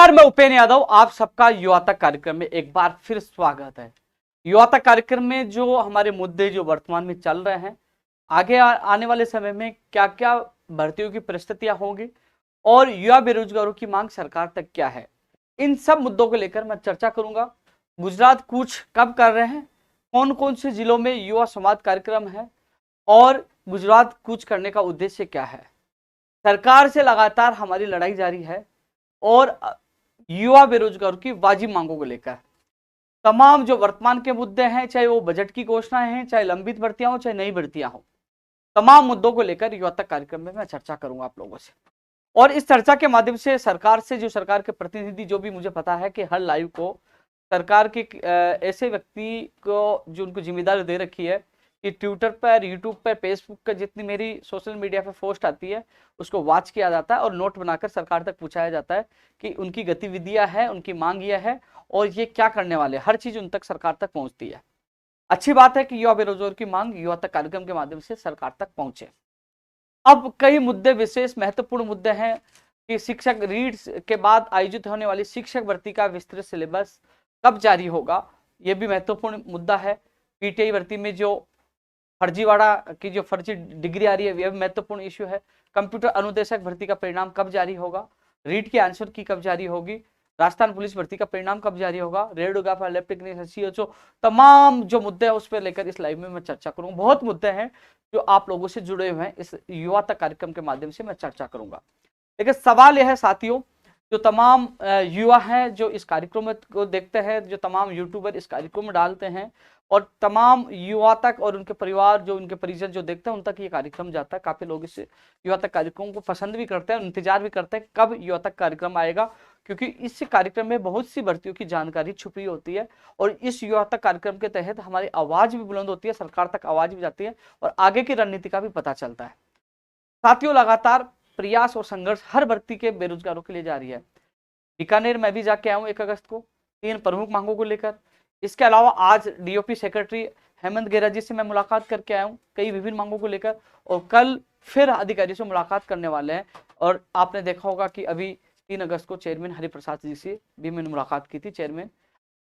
नमस्कार, मैं उपेंद्र यादव। आप सबका युवा तक कार्यक्रम में एक बार फिर स्वागत है। युवा तक कार्यक्रम में जो हमारे मुद्दे जो वर्तमान में चल रहे हैं, आगे आने वाले समय में क्या क्या भर्तियों की परिस्थितियां होंगी और युवा बेरोजगारों की मांग सरकार तक क्या है, इन सब मुद्दों को लेकर मैं चर्चा करूंगा। गुजरात कूच कब कर रहे हैं, कौन कौन से जिलों में युवा संवाद कार्यक्रम है और गुजरात कूच करने का उद्देश्य क्या है। सरकार से लगातार हमारी लड़ाई जारी है और युवा बेरोजगारों की वाजिब मांगों को लेकर तमाम जो वर्तमान के मुद्दे हैं, चाहे वो बजट की घोषणाएं हैं, चाहे लंबित भर्तियां हो, चाहे नई भर्तियां हो, तमाम मुद्दों को लेकर युवा तक कार्यक्रम में मैं चर्चा करूंगा आप लोगों से। और इस चर्चा के माध्यम से सरकार से जो सरकार के प्रतिनिधि, जो भी मुझे पता है कि हर लाइव को सरकार के ऐसे व्यक्ति को जो उनको जिम्मेदारी दे रखी है कि ट्विटर पर, यूट्यूब पर, फेसबुक पर जितनी मेरी सोशल मीडिया पर पोस्ट आती है उसको वॉच किया जाता है और नोट बनाकर सरकार तक पहुंचाया जाता है कि उनकी गतिविधियां हैं, उनकी मांग यह है और ये क्या करने वाले, हर चीज उन तक सरकार तक पहुंचती है। अच्छी बात है कि युवा बेरोजगार की मांग युवा तक कार्यक्रम के माध्यम से सरकार तक पहुंचे। अब कई मुद्दे, विशेष महत्वपूर्ण मुद्दे हैं कि शिक्षक रीड्स के बाद आयोजित होने वाली शिक्षक भर्ती का विस्तृत सिलेबस कब जारी होगा, यह भी महत्वपूर्ण मुद्दा है। पीटीआई भर्ती में जो फर्जीवाड़ा की जो फर्जी डिग्री आ रही है, यह भी महत्वपूर्ण इश्यू है। कंप्यूटर अनुदेशक भर्ती का परिणाम कब जारी होगा, रीट की आंसर की कब जारी होगी, राजस्थान पुलिस भर्ती का परिणाम कब जारी होगा, रेडियोग्राफर, लैब टेक्नीशियन, तमाम जो मुद्दे हैं उस पर लेकर इस लाइव में मैं चर्चा करूंगा। बहुत मुद्दे हैं जो आप लोगों से जुड़े हुए हैं, इस युवा तक कार्यक्रम के माध्यम से मैं चर्चा करूंगा। लेकिन सवाल यह है साथियों, जो तमाम युवा हैं जो इस कार्यक्रम को देखते हैं, जो तमाम यूट्यूबर इस कार्यक्रम में डालते हैं और तमाम युवा तक और उनके परिवार, जो उनके परिजन जो देखते हैं, उन तक ये कार्यक्रम जाता है। काफी लोग इस युवा तक कार्यक्रम को पसंद भी करते हैं, इंतजार भी करते हैं कब युवा तक कार्यक्रम आएगा, क्योंकि इस कार्यक्रम में बहुत सी भर्तियों की जानकारी छुपी होती है और इस युवा तक कार्यक्रम के तहत हमारी आवाज भी बुलंद होती है, सरकार तक आवाज भी जाती है और आगे की रणनीति का भी पता चलता है। साथियों, लगातार प्रयास और संघर्ष हर भर्ती के बेरोजगारों के लिए जारी है। बीकानेर में भी जाके आया हूँ 1 अगस्त को 3 प्रमुख मांगों को लेकर। इसके अलावा आज डीओपी सेक्रेटरी हेमंत गेरा जी से मैं मुलाकात करके आया हूँ कई विभिन्न मांगों को लेकर, और कल फिर अधिकारियों से मुलाकात करने वाले हैं। और आपने देखा होगा कि अभी 3 अगस्त को चेयरमैन हरिप्रसाद जी से भी मैंने मुलाकात की थी, चेयरमैन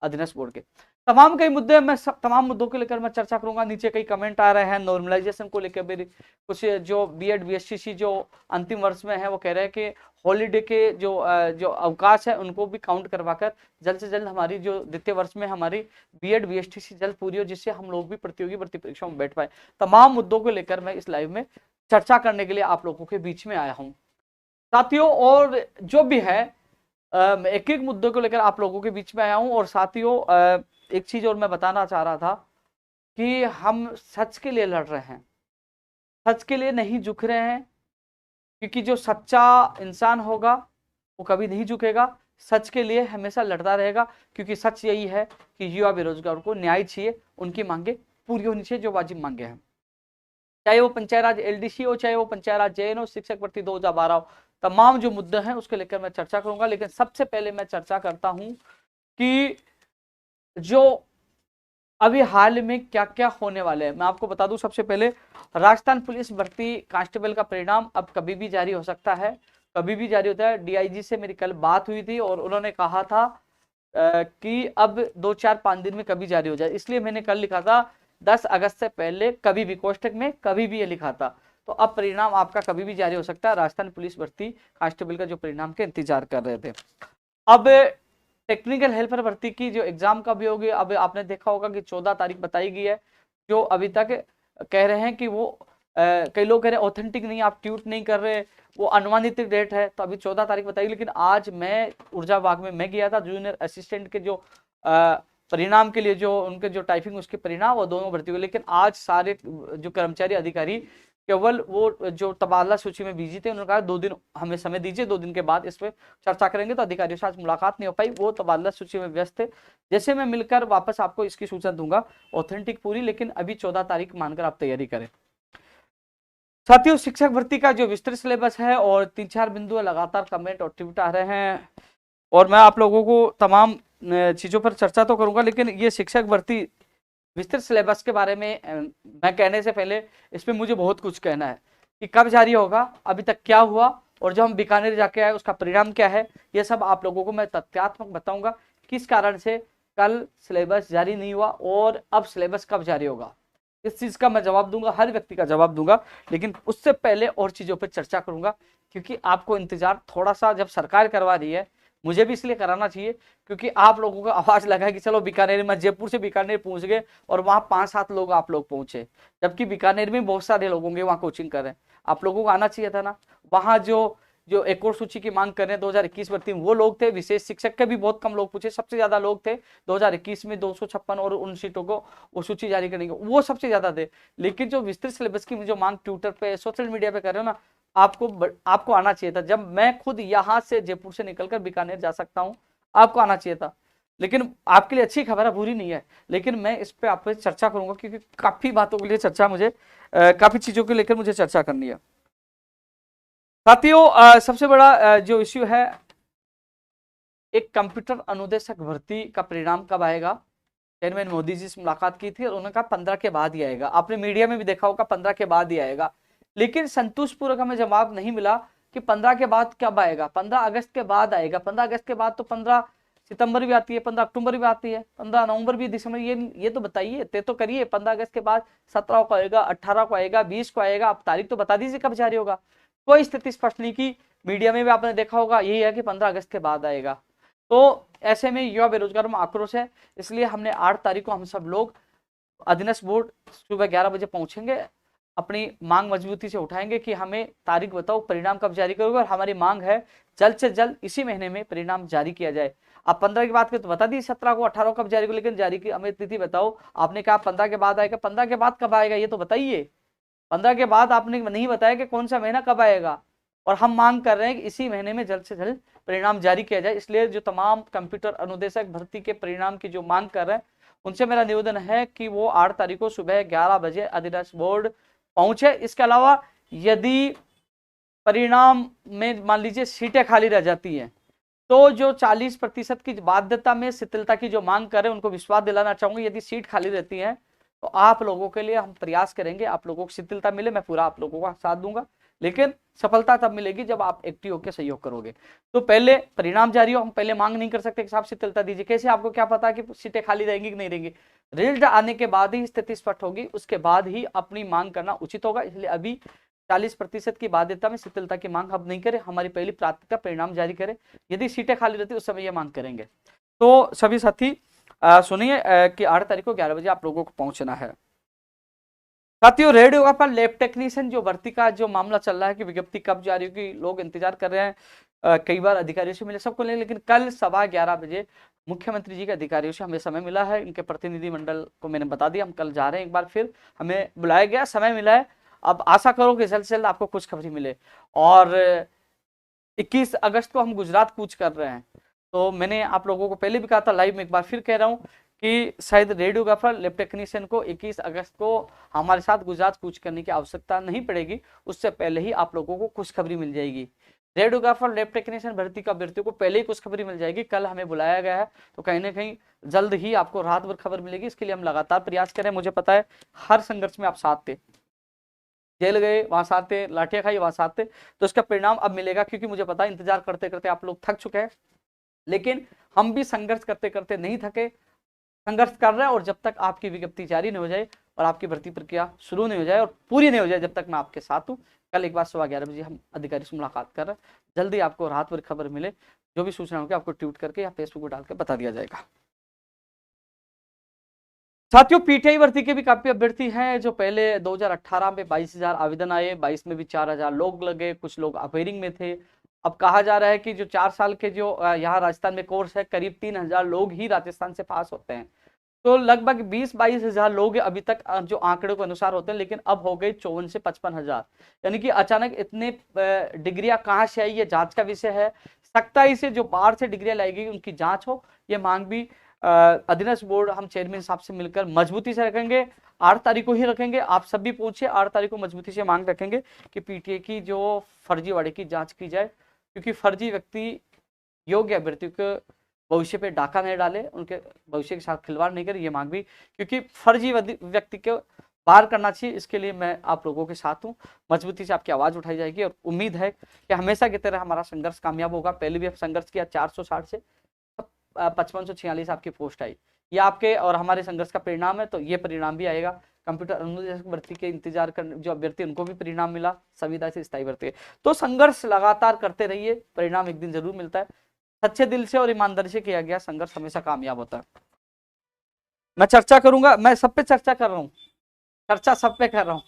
अधीनस्थ बोर्ड के। तमाम कई मुद्दे, मैं सब तमाम मुद्दों को लेकर मैं चर्चा करूंगा। नीचे कई कमेंट आ रहे हैं नॉर्मलाइजेशन को लेकर, मेरी कुछ जो बीएड बीएससी जो अंतिम वर्ष में है वो कह रहे हैं कि हॉलीडे के जो अवकाश है उनको भी काउंट करवाकर जल्द से जल्द हमारी जो द्वितीय वर्ष में हमारी बीएड बीएससी जल्द पूरी हो, जिससे हम लोग भी प्रतियोगी भर्ती परीक्षाओं में बैठ पाए। तमाम मुद्दों को लेकर मैं इस लाइव में चर्चा करने के लिए आप लोगों के बीच में आया हूँ साथियों। और जो भी है एक एक मुद्दों को लेकर आप लोगों के बीच में आया हूं। और साथियों, एक चीज और मैं बताना चाह रहा था कि हम सच के लिए लड़ रहे हैं, सच के लिए नहीं झुक रहे हैं, क्योंकि जो सच्चा इंसान होगा वो कभी नहीं झुकेगा, सच के लिए हमेशा लड़ता रहेगा। क्योंकि सच यही है कि युवा बेरोजगारों को न्याय चाहिए, उनकी मांगे पूरी होनी चाहिए, जो वाजिब मांगे हैं, चाहे वो पंचायत राज एलडीसी हो, चाहे वो पंचायत राज जेएन हो, शिक्षक भर्ती 2012 हो। तमाम जो मुद्दे हैं उसके लेकर मैं चर्चा करूंगा। लेकिन सबसे पहले मैं चर्चा करता हूं कि जो अभी हाल में क्या क्या होने वाले हैं, मैं आपको बता दूं। सबसे पहले राजस्थान पुलिस भर्ती कांस्टेबल का परिणाम अब कभी भी जारी हो सकता है, कभी भी जारी होता है। डीआईजी से मेरी कल बात हुई थी और उन्होंने कहा था कि अब 2-4-5 दिन में कभी जारी हो जाए, इसलिए मैंने कल लिखा था 10 अगस्त से पहले कभी भी, कोष्टक में कभी भी ये लिखा था। तो अब परिणाम आपका कभी भी जारी हो सकता है। राजस्थान पुलिस भर्ती कांस्टेबल का जो परिणाम के इंतजार कर रहे थे। अब टेक्निकल हेल्पर भर्ती की जो एग्जाम कब होगी, अब आपने देखा होगा कि 14 तारीख बताई गई है। जो अभी तक कह रहे हैं कि वो कई लोग कह रहे हैं ऑथेंटिक नहीं, आप ट्वीट नहीं कर रहे, वो अनुमानित डेट है, तो अभी 14 तारीख बताई। लेकिन आज मैं ऊर्जा विभाग में मैं गया था, जूनियर असिस्टेंट के जो परिणाम के लिए, जो उनके जो टाइपिंग उसके परिणाम और दोनों भर्ती हुए। लेकिन आज सारे जो कर्मचारी अधिकारी केवल वो जो तबादला सूची में बिजी थे, उन्होंने कहा 2 दिन हमें समय दीजिए, 2 दिन के बाद इस पर चर्चा करेंगे। तो अधिकारियों से आज मुलाकात नहीं हो पाई, वो तबादला सूची में व्यस्त थे। जैसे मैं मिलकर वापस आपको इसकी सूचना दूंगा ऑथेंटिक पूरी, लेकिन अभी 14 तारीख मानकर आप तैयारी करें। साथियों, शिक्षक भर्ती का जो विस्तृत सिलेबस है और 3-4 बिंदु लगातार कमेंट और ट्वीट आ रहे हैं, और मैं आप लोगों को तमाम चीजों पर चर्चा तो करूंगा। लेकिन ये शिक्षक भर्ती विस्तृत सिलेबस के बारे में मैं कहने से पहले इसमें मुझे बहुत कुछ कहना है कि कब जारी होगा, अभी तक क्या हुआ और जो हम बीकानेर जाके आए उसका परिणाम क्या है, ये सब आप लोगों को मैं तथ्यात्मक बताऊंगा। किस कारण से कल सिलेबस जारी नहीं हुआ और अब सिलेबस कब जारी होगा, इस चीज का मैं जवाब दूंगा, हर व्यक्ति का जवाब दूंगा। लेकिन उससे पहले और चीजों पर चर्चा करूंगा, क्योंकि आपको इंतजार थोड़ा सा जब सरकार करवा रही है, मुझे भी इसलिए कराना चाहिए क्योंकि आप लोगों को आवाज लगा कि चलो बीकानेर में, जयपुर से बीकानेर पहुंच गए और वहां 5-7 लोग आप लोग पहुंचे, जबकि बीकानेर में बहुत सारे लोग होंगे वहां कोचिंग कर रहे हैं। आप लोगों को आना चाहिए था ना। वहां जो जो एक और सूची की मांग कर रहे हैं 2021 भर्ती में, वो लोग थे। विशेष शिक्षक के भी बहुत कम लोग पूछे, सबसे ज्यादा लोग थे 2021 में 256, और उन सीटों को वो सूची जारी करने के वो सबसे ज्यादा थे। लेकिन जो विस्तृत सिलेबस की जो मांग ट्विटर पे, सोशल मीडिया पे कर रहे हो ना, आपको आना चाहिए था। जब मैं खुद यहाँ से जयपुर से निकलकर बीकानेर जा सकता हूँ, आपको आना चाहिए था। लेकिन आपके लिए अच्छी खबर है, बुरी नहीं है। लेकिन मैं इस पे आप पे चर्चा करूंगा क्योंकि काफी बातों के लिए चर्चा मुझे काफी चीजों को लेकर मुझे चर्चा करनी है। साथियों, सबसे बड़ा जो इश्यू है, एक कंप्यूटर अनुदेशक भर्ती का परिणाम कब आएगा। चेयरमैन मोदी जी से मुलाकात की थी और उन्होंने कहा 15 के बाद ही आएगा। आपने मीडिया में भी देखा होगा 15 के बाद ही आएगा। लेकिन संतोषपूर्वक हमें जवाब नहीं मिला कि 15 के बाद कब आएगा। 15 अगस्त के बाद आएगा। 15 अगस्त के बाद तो 15 सितंबर भी आती है, 15 अक्टूबर भी आती है, 15 नवंबर भी, दिसंबर, ये तो बताइए, तय तो करिए। 15 अगस्त के बाद 17 को आएगा, 18 को आएगा, 20 को आएगा, आप तारीख तो बता दीजिए कब जारी होगा। कोई स्थिति स्पष्ट नहीं की। मीडिया में भी आपने देखा होगा यही है कि 15 अगस्त के बाद आएगा। तो ऐसे में युवा बेरोजगारों में आक्रोश है। इसलिए हमने 8 तारीख को हम सब लोग अधीनस्थ बोर्ड सुबह 11 बजे पहुंचेंगे, अपनी मांग मजबूती से उठाएंगे कि हमें तारीख बताओ, परिणाम कब जारी करोगे। और हमारी मांग है जल्द से जल्द इसी महीने में परिणाम जारी किया जाए। आप 15 की बात करें तो बता दी 17 को, 18 को कब जारी को, लेकिन जारी की हमें तिथि बताओ। आपने कहा 15 के बाद आएगा, 15 के बाद कब आएगा ये तो बताइए। 15 के बाद आपने नहीं बताया कि कौन सा महीना कब आएगा। और हम मांग कर रहे हैं कि इसी महीने में जल्द से जल्द परिणाम जारी किया जाए। इसलिए जो तमाम कंप्यूटर अनुदेशक भर्ती के परिणाम की जो मांग कर रहे हैं, उनसे मेरा निवेदन है कि वो 8 तारीख को सुबह 11 बजे अधीनस्थ बोर्ड पहुंचे। इसके अलावा यदि परिणाम में मान लीजिए सीटें खाली रह जाती हैं, तो जो 40% की बाध्यता में शिथिलता की जो मांग कर रहे हैं, उनको विश्वास दिलाना चाहूंगा। यदि सीट खाली रहती है तो आप लोगों के लिए हम प्रयास करेंगे, आप लोगों को शिथिलता मिले, मैं पूरा आप लोगों का साथ दूंगा। लेकिन सफलता तब मिलेगी जब आप एक्टिव होकर सहयोग करोगे। तो पहले परिणाम जारी हो, हम पहले मांग नहीं कर सकते कि साहब शिथिलता दीजिए। कैसे आपको क्या पता कि सीटें खाली रहेंगी कि नहीं रहेंगी। रिजल्ट आने के बाद ही स्थिति स्पष्ट होगी, उसके बाद ही अपनी मांग करना उचित होगा। इसलिए अभी 40% की बाध्यता में शिथिलता की मांग हम नहीं करें। हमारी पहली प्राथमिकता परिणाम जारी करें। यदि सीटें खाली रहती उस समय यह मांग करेंगे। तो सभी साथी सुनिए कि 8 तारीख को 11 बजे आप लोगों को पहुंचना है। साथियों, रेडियो पर लैब टेक्नीशियन जो भर्ती का जो मामला चल रहा है कि विज्ञप्ति कब जारी होगी, लोग इंतजार कर रहे हैं। कई बार अधिकारियों से मिले, सबको ले, लेकिन कल 11:15 बजे मुख्यमंत्री जी के अधिकारियों से हमें समय मिला है। इनके प्रतिनिधि मंडल को मैंने बता दिया हम कल जा रहे हैं। एक बार फिर हमें बुलाया गया, समय मिला है। अब आशा करो कि जल्द से जल्द आपको कुछ खबरी मिले। और 21 अगस्त को हम गुजरात कूच कर रहे हैं। तो मैंने आप लोगों को पहले भी कहा था, लाइव में एक बार फिर कह रहा हूँ कि शायद रेडियोग्राफर लैब टेक्नीशियन को 21 अगस्त को हमारे साथ गुजरात कूच करने की आवश्यकता नहीं पड़ेगी। उससे पहले ही आप लोगों को खुशखबरी मिल जाएगी। रेडियोग्राफर लैब टेक्नीशियन भर्ती का अभ्यर्थियों को पहले ही खुशखबरी मिल जाएगी। कल हमें बुलाया गया है, तो कहीं ना कहीं जल्द ही आपको रात भर खबर मिलेगी। इसके लिए हम लगातार प्रयास करें। मुझे पता है हर संघर्ष में आप साथ थे, जेल गए वहां साथ थे, लाठियां खाई वहां साथ थे। तो इसका परिणाम अब मिलेगा, क्योंकि मुझे पता है इंतजार करते करते आप लोग थक चुके हैं। लेकिन हम भी संघर्ष करते करते नहीं थके, संघर्ष कर रहे हैं। और जब तक आपकी विज्ञप्ति जारी नहीं हो जाए और आपकी भर्ती प्रक्रिया शुरू नहीं हो जाए और पूरी नहीं हो जाए, जब तक मैं आपके साथ हूँ। कल एक बार 11:15 बजे हम अधिकारी से मुलाकात कर रहे हैं। जल्दी आपको रात भर खबर मिले, जो भी सूचना होगी आपको ट्वीट करके या फेसबुक पर डाल के बता दिया जाएगा। साथियों, पीटीआई भर्ती के भी काफी अभ्यर्थी हैं। जो पहले 2018 में 22,000 आवेदन आए, 22 में भी 4,000 लोग लगे, कुछ लोग अपेयरिंग में थे। अब कहा जा रहा है कि जो 4 साल के जो यहाँ राजस्थान में कोर्स है, करीब 3,000 लोग ही राजस्थान से पास होते हैं। तो लगभग 20-22 हजार लोग अभी तक जो आंकड़े के अनुसार होते हैं, लेकिन अब हो गए 54 से 55,000। यानी कि अचानक इतने डिग्रियां कहाँ से आई, ये जांच का विषय है। सख्ताई से जो बाहर से डिग्रियां लाई गई उनकी जांच हो, ये मांग भी अधीनस्थ बोर्ड हम चेयरमैन साहब से मिलकर मजबूती से रखेंगे। 8 तारीख को ही रखेंगे। आप सब भी पूछिए, 8 तारीख को मजबूती से मांग रखेंगे कि पीटीए की जो फर्जीवाड़े की जांच की जाए, क्योंकि फर्जी व्यक्ति योग्य अभ्यर्थियों के भविष्य पे डाका नहीं डाले, उनके भविष्य के साथ खिलवाड़ नहीं करे, ये मांग भी। क्योंकि फर्जी व्यक्ति के पार करना चाहिए। इसके लिए मैं आप लोगों के साथ हूँ, मजबूती से आपकी आवाज उठाई जाएगी और उम्मीद है कि हमेशा की तरह हमारा संघर्ष कामयाब होगा। पहले भी संघर्ष किया, 460 से 5546 आपकी पोस्ट आई, ये आपके और हमारे संघर्ष का परिणाम है। तो ये परिणाम भी आएगा। कंप्यूटर अनुदेशक भर्ती के इंतजार करने जो अभ्यर्थी उनको भी परिणाम मिला, संविदा से स्थायी भर्ती। तो संघर्ष लगातार करते रहिए, परिणाम एक दिन जरूर मिलता है। सच्चे दिल से और ईमानदारी से किया गया संघर्ष हमेशा कामयाब होता है। मैं चर्चा करूंगा, मैं सब पे चर्चा कर रहा हूँ, चर्चा सब पे कर रहा हूँ।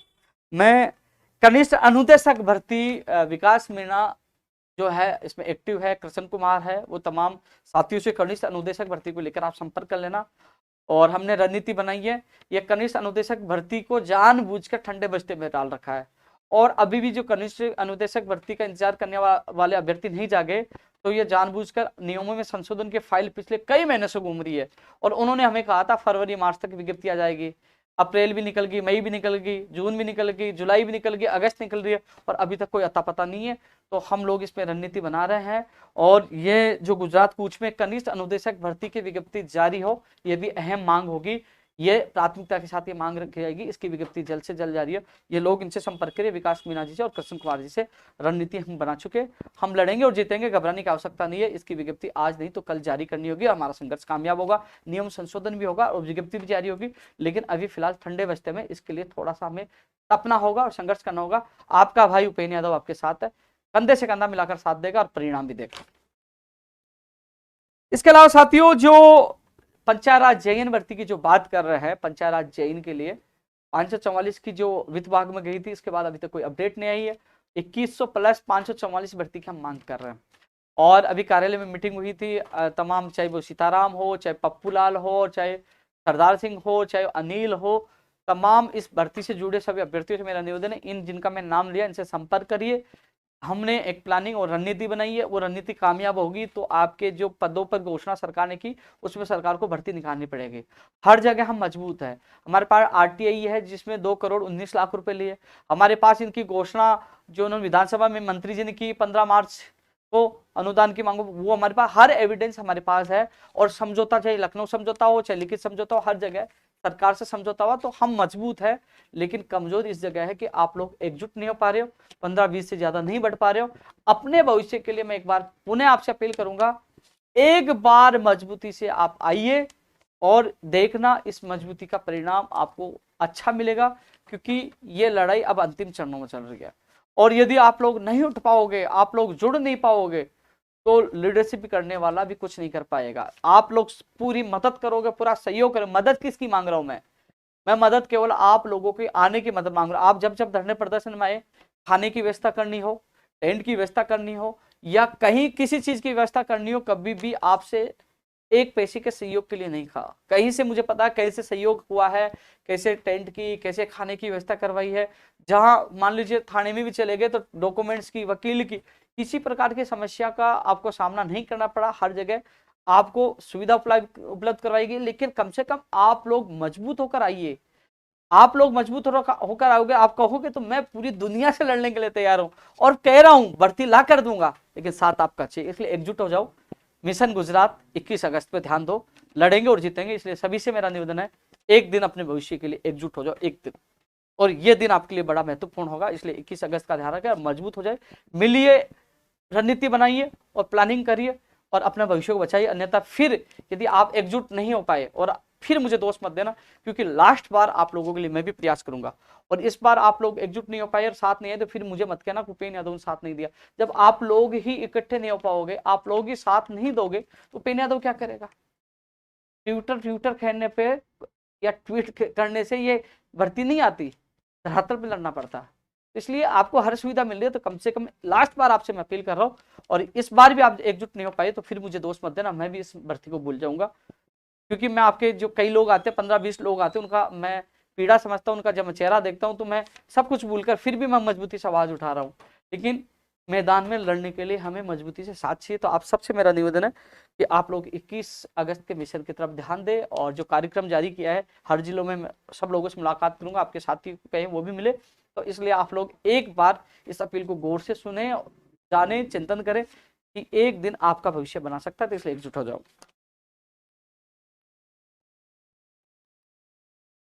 मैं कनिष्ठ अनुदेशक भर्ती विकास मीणा जो है इसमें एक्टिव है, कृष्ण कुमार है, वो तमाम साथियों से कनिष्ठ अनुदेशक भर्ती को लेकर आप संपर्क कर लेना। और हमने रणनीति बनाई है, ये कनिष्ठ अनुदेशक भर्ती को जानबूझकर ठंडे बस्ते में डाल रखा है। और अभी भी जो कनिष्ठ अनुदेशक भर्ती का इंतजार करने वाले अभ्यर्थी नहीं जागे, तो ये जानबूझकर नियमों में संशोधन की फाइल पिछले कई महीने से घूम रही है। और उन्होंने हमें कहा था फरवरी मार्च तक विज्ञप्ति आ जाएगी, अप्रैल भी निकल गई, मई भी निकल गई, जून भी निकल गई, जुलाई भी निकल गई, अगस्त निकल रही है, और अभी तक कोई अता पता नहीं है। तो हम लोग इसमें रणनीति बना रहे हैं, और ये जो गुजरात कूच में कनिष्ठ अनुदेशक भर्ती की विज्ञप्ति जारी हो, ये भी अहम मांग होगी। ये प्राथमिकता के साथ ये मांग रखी जाएगी, इसकी विज्ञप्ति जल्द से जल्द जारी है। ये लोग इनसे संपर्क करिए, विकास मीणा जी से और कृष्ण कुमार जी से। रणनीति हम बना चुके, हम लड़ेंगे और जीतेंगे, घबराने की आवश्यकता नहीं है। इसकी विज्ञप्ति आज नहीं तो कल जारी करनी होगी, हमारा संघर्ष कामयाब होगा, नियम संशोधन भी होगा और विज्ञप्ति भी जारी होगी। लेकिन अभी फिलहाल ठंडे बस्ते में, इसके लिए थोड़ा सा हमें तपना होगा और संघर्ष करना होगा। आपका भाई उपेन्द्र यादव आपके साथ है, कंधे से कंधा मिलाकर साथ देगा और परिणाम भी देगा। इसके अलावा साथियों, जो पंचायत राज जेईन भर्ती की जो बात कर रहे हैं, पंचायत राज जेईन के लिए 544 की जो वित्त विभाग में गई थी, इसके बाद अभी तक कोई अपडेट नहीं आई है। 2100 प्लस 544 भर्ती की हम मांग कर रहे हैं। और अभी कार्यालय में मीटिंग हुई थी, तमाम, चाहे वो सीताराम हो, चाहे पप्पू लाल हो, चाहे सरदार सिंह हो, चाहे अनिल हो, तमाम इस भर्ती से जुड़े सभी अभ्यर्थियों से मेरा निवेदन है, इन जिनका मैं नाम लिया इनसे संपर्क करिए। हमने एक प्लानिंग और रणनीति बनाई है, वो रणनीति कामयाब होगी तो आपके जो पदों पर घोषणा सरकार ने की, उसमें सरकार को भर्ती निकालनी पड़ेगी। हर जगह हम मजबूत है। हमारे पास आरटीआई है जिसमें 2 करोड़ 19 लाख रुपए लिए। हमारे पास इनकी घोषणा जो उन्होंने विधानसभा में मंत्री जी ने की 15 मार्च को अनुदान की मांगो, वो हमारे पास हर एविडेंस हमारे पास है। और समझौता, चाहे लखनऊ समझौता हो, चाहे लिखित समझौता हो, हर जगह सरकार से समझौता हुआ, तो हम मजबूत है। लेकिन कमजोर इस जगह है कि आप लोग एकजुट नहीं हो पा रहे हो, 15-20 से ज्यादा नहीं बढ़ पा रहे हो। अपने भविष्य के लिए मैं एक बार पुनः आपसे अपील करूंगा, एक बार मजबूती से आप आइए और देखना इस मजबूती का परिणाम आपको अच्छा मिलेगा, क्योंकि ये लड़ाई अब अंतिम चरणों में चल रही है। और यदि आप लोग नहीं उठ पाओगे, आप लोग जुड़ नहीं पाओगे, तो लीडरशिप करने वाला भी कुछ नहीं कर पाएगा। आप लोग पूरी मदद करोगे, पूरा सहयोग करोगे। मदद किसकी मांग रहा हूं मैं मदद केवल आप लोगों की आने की मदद मांग रहा हूं। आप जब जब धरने प्रदर्शन में आए, खाने की व्यवस्था करनी हो, टेंट की व्यवस्था करनी हो, या कहीं किसी चीज की व्यवस्था करनी हो, कभी भी आपसे एक पैसे के सहयोग के लिए नहीं कहा। कहीं से मुझे पता कैसे सहयोग हुआ है, कैसे टेंट की, कैसे खाने की व्यवस्था करवाई है। जहां मान लीजिए थाने में भी चले गए तो डॉक्यूमेंट्स की, वकील की, किसी प्रकार की समस्या का आपको सामना नहीं करना पड़ा। हर जगह आपको सुविधा उपलब्ध करवाई गई। लेकिन कम से कम आप लोग मजबूत होकर आइए। आप लोग मजबूत होकर आओगे, आप कहोगे तो मैं पूरी दुनिया से लड़ने के लिए तैयार हूं, और कह रहा हूं भर्ती ला कर दूंगा, लेकिन साथ आपका चाहिए। इसलिए एकजुट हो जाओ। मिशन गुजरात 21 अगस्त पे ध्यान दो, लड़ेंगे और जीतेंगे। इसलिए सभी से मेरा निवेदन है, एक दिन अपने भविष्य के लिए एकजुट हो जाओ, एक दिन। और ये दिन आपके लिए बड़ा महत्वपूर्ण होगा। इसलिए 21 अगस्त का ध्यान रखें और मजबूत हो जाए। मिलिए, रणनीति बनाइए और प्लानिंग करिए और अपने भविष्य को बचाइए। अन्यथा फिर यदि आप एकजुट नहीं हो पाए, और फिर मुझे दोष मत देना, क्योंकि लास्ट बार आप लोगों के लिए मैं भी प्रयास करूंगा। और इस बार आप लोग एकजुट नहीं हो पाए और साथ नहीं है, तो फिर मुझे मत कहना उपेन्द्र यादव ने साथ नहीं दिया। जब आप लोग ही इकट्ठे नहीं हो पाओगे, आप लोग ही साथ नहीं दोगे, तो उपेन्द्र यादव क्या करेगा? ट्विटर खेलने पे या ट्वीट करने से ये भर्ती नहीं आती, धरातल पे लड़ना पड़ता। इसलिए आपको हर सुविधा मिल रही है, तो कम से कम लास्ट बार आपसे मैं अपील कर रहा हूँ। और इस बार भी आप एकजुट नहीं हो पाए तो फिर मुझे दोष मत देना, मैं भी इस भर्ती को भूल जाऊंगा। क्योंकि मैं आपके जो कई लोग आते हैं, 15-20 लोग आते हैं, उनका मैं पीड़ा समझता हूं, उनका जब मैं चेहरा देखता हूं तो मैं सब कुछ भूलकर फिर भी मैं मजबूती से आवाज उठा रहा हूं। लेकिन मैदान में लड़ने के लिए हमें मजबूती से साथ चाहिए। तो आप सबसे मेरा निवेदन है कि आप लोग 21 अगस्त के मिशन की तरफ ध्यान दें, और जो कार्यक्रम जारी किया है हर जिलों में सब लोगों से मुलाकात करूंगा, आपके साथी कहें वो भी मिले। तो इसलिए आप लोग एक बार इस अपील को गौर से सुने, जाने, चिंतन करें कि एक दिन आपका भविष्य बना सकता है। तो इसलिए एकजुट हो जाओ।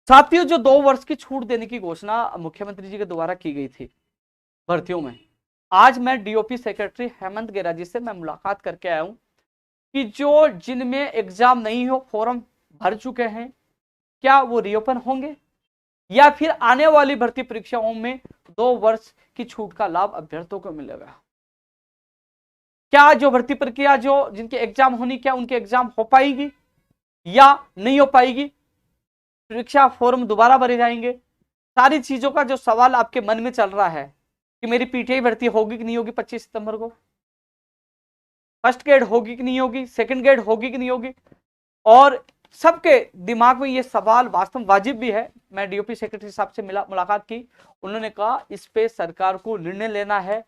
साथियों, जो 2 वर्ष की छूट देने की घोषणा मुख्यमंत्री जी के द्वारा की गई थी भर्तियों में, आज मैं डीओपी सेक्रेटरी हेमंत गेरा जी से मैं मुलाकात करके आया हूं कि जो जिनमें एग्जाम नहीं हो, फॉर्म भर चुके हैं, क्या वो रीओपन होंगे या फिर आने वाली भर्ती परीक्षाओं में 2 वर्ष की छूट का लाभ अभ्यर्थियों को मिलेगा। क्या जो भर्ती प्रक्रिया जो जिनके एग्जाम होनी, क्या उनके एग्जाम हो पाएगी या नहीं हो पाएगी, परीक्षा फॉर्म दोबारा भरे जाएंगे। सारी चीजों का जो सवाल आपके मन में चल रहा है कि मेरी पीटीआई भर्ती होगी कि नहीं होगी 25 सितंबर को, फर्स्ट ग्रेड होगी कि नहीं होगी, सेकंड ग्रेड होगी कि नहीं होगी, और सबके दिमाग में ये सवाल वास्तव वाजिब भी है। मैं डीओपी सेक्रेटरी साहब से मुलाकात की, उन्होंने कहा इस पे सरकार को निर्णय लेना है,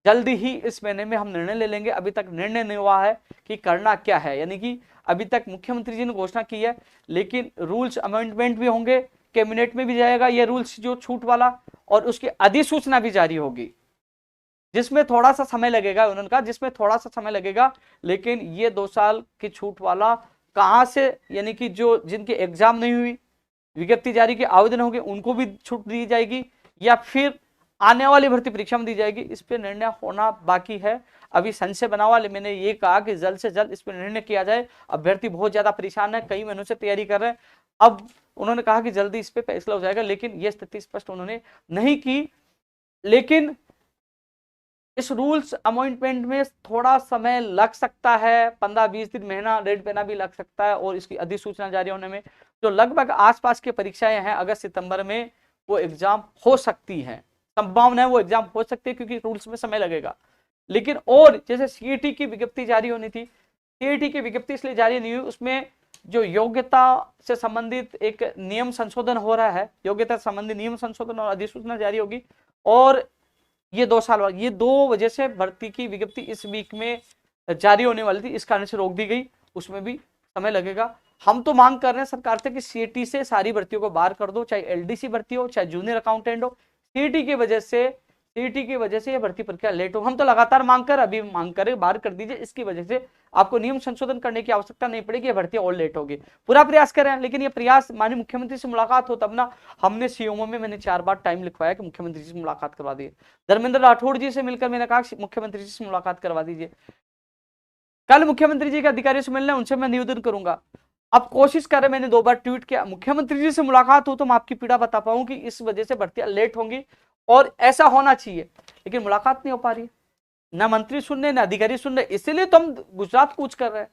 जल्दी ही इस महीने में हम निर्णय ले लेंगे। अभी तक निर्णय नहीं हुआ है कि करना क्या है, यानी कि अभी तक मुख्यमंत्री जी ने घोषणा की है, लेकिन रूल्स अमेंडमेंट भी होंगे, कैबिनेट में भी जाएगा ये रूल्स जो छूट वाला, और उसकी अधिसूचना भी जारी होगी, जिसमें थोड़ा सा समय लगेगा। उन्होंने कहा जिसमें थोड़ा सा समय लगेगा, लेकिन ये 2 साल की छूट वाला कहां से, यानी कि जो जिनके एग्जाम नहीं हुई, विज्ञप्ति जारी के आवेदन होंगे, उनको भी छूट दी जाएगी या फिर आने वाली भर्ती परीक्षा में दी जाएगी, इस पर निर्णय होना बाकी है। अभी संशय बना हुआ, मैंने ये कहा कि जल्द से जल्द इस पर निर्णय किया जाए। अभ्यर्थी बहुत ज्यादा परेशान है, कई महीनों से तैयारी कर रहे हैं। अब उन्होंने कहा कि जल्दी इस पे फैसला हो जाएगा, लेकिन यह स्थिति स्पष्ट उन्होंने नहीं की। लेकिन इस रूल्स अमेंडमेंट में थोड़ा समय लग सकता है, 15-20 दिन, महीना 1.5 महीना भी लग सकता है, और इसकी अधिसूचना जारी होने में जो लगभग आसपास की परीक्षाएं हैं अगस्त सितंबर में वो एग्जाम हो सकती हैं, संभावना है वो एग्जाम हो सकती है, क्योंकि रूल्स में समय लगेगा। लेकिन और जैसे सीईटी की विज्ञप्ति जारी होनी थी, सीईटी की विज्ञप्ति इसलिए जारी नहीं हुई, उसमें जो योग्यता से संबंधित एक नियम संशोधन हो रहा है, योग्यता संबंधी नियम संशोधन और अधिसूचना जारी होगी, और ये 2 साल बाद, ये 2 वजह से भर्ती की विज्ञप्ति इस वीक में जारी होने वाली थी, इस कारण से रोक दी गई, उसमें भी समय लगेगा। हम तो मांग कर रहे हैं सरकार से कि सीईटी से सारी भर्तियों को बाहर कर दो, चाहे एलडीसी भर्ती हो, चाहे जूनियर अकाउंटेंट हो। सीईटी की वजह से ये भर्ती प्रक्रिया लेट हो। हम तो लगातार मांग कर, अभी मांग करें बाहर कर दीजिए, इसकी वजह से आपको नियम संशोधन करने की आवश्यकता नहीं पड़ेगी, ये भर्ती और लेट होगी। पूरा प्रयास करें, लेकिन ये प्रयास माननीय मुख्यमंत्री से मुलाकात हो तब ना। हमने सीएमओ में मैंने 4 बार टाइम लिखवाया कि मुख्यमंत्री जी से मुलाकात करवा दिए। धर्मेंद्र राठौड़ जी से मिलकर मैंने कहा मुख्यमंत्री जी से मुलाकात करवा दीजिए। कल मुख्यमंत्री जी के अधिकारियों से मिलना, उनसे मैं निवेदन करूंगा। अब कोशिश करें, मैंने 2 बार ट्वीट किया, मुख्यमंत्री जी से मुलाकात हो तो मैं आपकी पीड़ा बता पाऊं कि इस वजह से भर्तियां लेट होंगी और ऐसा होना चाहिए, लेकिन मुलाकात नहीं हो पा रही, ना मंत्री सुन रहे, ना अधिकारी सुन रहे। इसीलिए तो हम गुजरात कूच कर रहे हैं,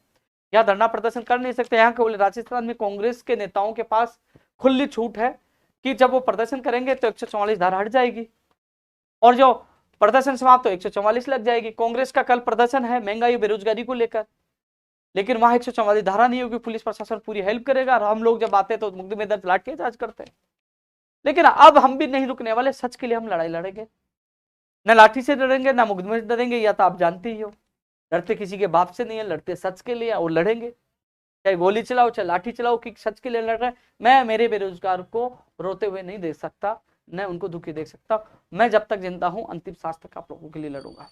यहाँ धरना प्रदर्शन कर नहीं सकते। यहाँ केवल राजस्थान में कांग्रेस के नेताओं के पास खुली छूट है कि जब वो प्रदर्शन करेंगे तो 144 धारा हट जाएगी, और जो प्रदर्शन समाप्त तो 144 लग जाएगी। कांग्रेस का कल प्रदर्शन है महंगाई बेरोजगारी को लेकर, लेकिन वहां 144 धारा नहीं होगी, पुलिस प्रशासन पूरी हेल्प करेगा, और हम लोग जब आते तो मुकदमे दर्ज लाठीचार्ज करते हैं। लेकिन अब हम भी नहीं रुकने वाले, सच के लिए हम लड़ाई लड़ेंगे, न लाठी से डरेंगे, ना मुकदमे से डरेंगे, या तो आप जानते ही हो, लड़ते किसी के बाप से नहीं है, लड़ते सच के लिए और लड़ेंगे, चाहे गोली चलाओ चाहे लाठी चलाओ, कि सच के लिए लड़ रहे हैं। मैं मेरे बेरोजगार को रोते हुए नहीं देख सकता, न उनको दुखी देख सकता। मैं जब तक जिंदा हूं अंतिम सांस तक आप लोगों के लिए लड़ूंगा।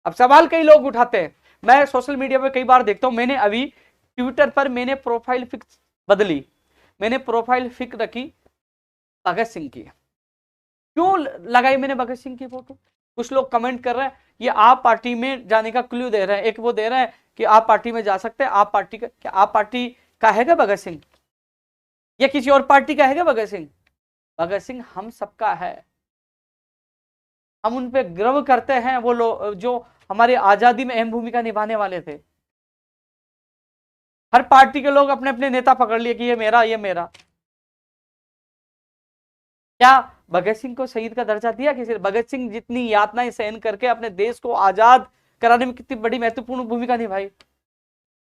अब सवाल कई लोग उठाते हैं, मैं सोशल मीडिया पे कई बार देखता हूं, मैंने अभी ट्विटर पर मैंने प्रोफाइल फिक्स बदली, मैंने प्रोफाइल फिक्स रखी भगत सिंह की। क्यों लगाई मैंने भगत सिंह की फोटो? कुछ लोग कमेंट कर रहे हैं ये आप पार्टी में जाने का क्लू दे रहे हैं, एक वो दे रहे हैं कि आप पार्टी में जा सकते हैं, आप पार्टी का, क्या आप पार्टी का है क्या भगत सिंह, या किसी और पार्टी का है क्या भगत सिंह? भगत सिंह हम सबका है, हम उन पे गर्व करते हैं। वो लोग जो हमारी आजादी में अहम भूमिका निभाने वाले थे। हर पार्टी के लोग अपने अपने नेता पकड़ लिए कि ये मेरा, ये मेरा। क्या भगत सिंह को शहीद का दर्जा दिया किसी? भगत सिंह जितनी यातनाएं सहन करके अपने देश को आजाद कराने में कितनी बड़ी महत्वपूर्ण भूमिका निभाई।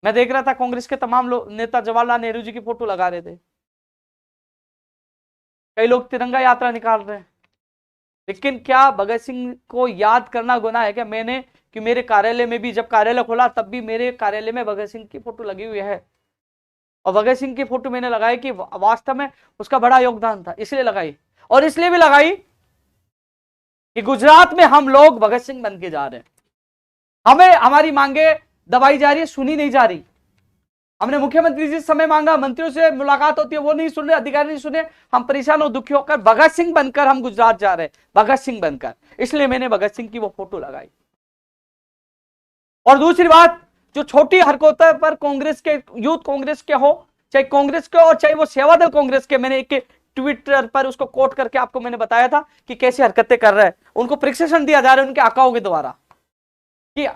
मैं देख रहा था कांग्रेस के तमाम नेता जवाहरलाल नेहरू जी की फोटो लगा रहे थे, कई लोग तिरंगा यात्रा निकाल रहे हैं। लेकिन क्या भगत सिंह को याद करना गुनाह है क्या? मैंने कि मेरे कार्यालय में भी, जब कार्यालय खोला तब भी मेरे कार्यालय में भगत सिंह की फोटो लगी हुई है, और भगत सिंह की फोटो मैंने लगाई कि वास्तव में उसका बड़ा योगदान था, इसलिए लगाई। और इसलिए भी लगाई कि गुजरात में हम लोग भगत सिंह बन के जा रहे हैं, हमें हमारी मांगे दबाई जा रही है, सुनी नहीं जा रही। हमने मुख्यमंत्री जी से समय मांगा, मंत्रियों से मुलाकात होती है, वो नहीं सुन रहे, अधिकारी नहीं सुने, हम परेशान और दुखी होकर भगत सिंह बनकर हम गुजरात जा रहे हैं, भगत सिंह बनकर। इसलिए मैंने भगत सिंह की वो फोटो लगाई। और दूसरी बात, जो छोटी हरकतों पर कांग्रेस के, यूथ कांग्रेस के हो, चाहे कांग्रेस के और चाहे वो सेवादल कांग्रेस के, मैंने एक ट्विटर पर उसको कोट करके आपको मैंने बताया था कि कैसे हरकतें कर रहे हैं, उनको प्रशिक्षण दिया जा रहा है उनके आकाओं के द्वारा कि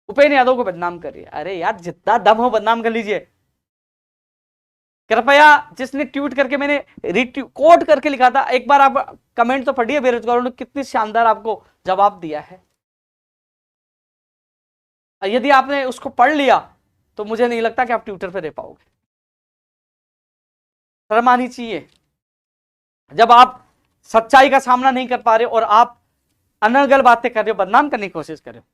उपेंद्र यादव को बदनाम करिए। अरे यार, जितना दम हो बदनाम कर लीजिए। कृपया, जिसने ट्वीट करके मैंने कोट करके लिखा था, एक बार आप कमेंट तो पढ़िए, बेरोजगारों ने कितनी शानदार आपको जवाब दिया है। यदि आपने उसको पढ़ लिया तो मुझे नहीं लगता कि आप ट्विटर पे रह पाओगे। शर्म आनी चाहिए जब आप सच्चाई का सामना नहीं कर पा रहे और आप अनर्गल बातें कर रहे हो, बदनाम करने की कोशिश कर रहे हो।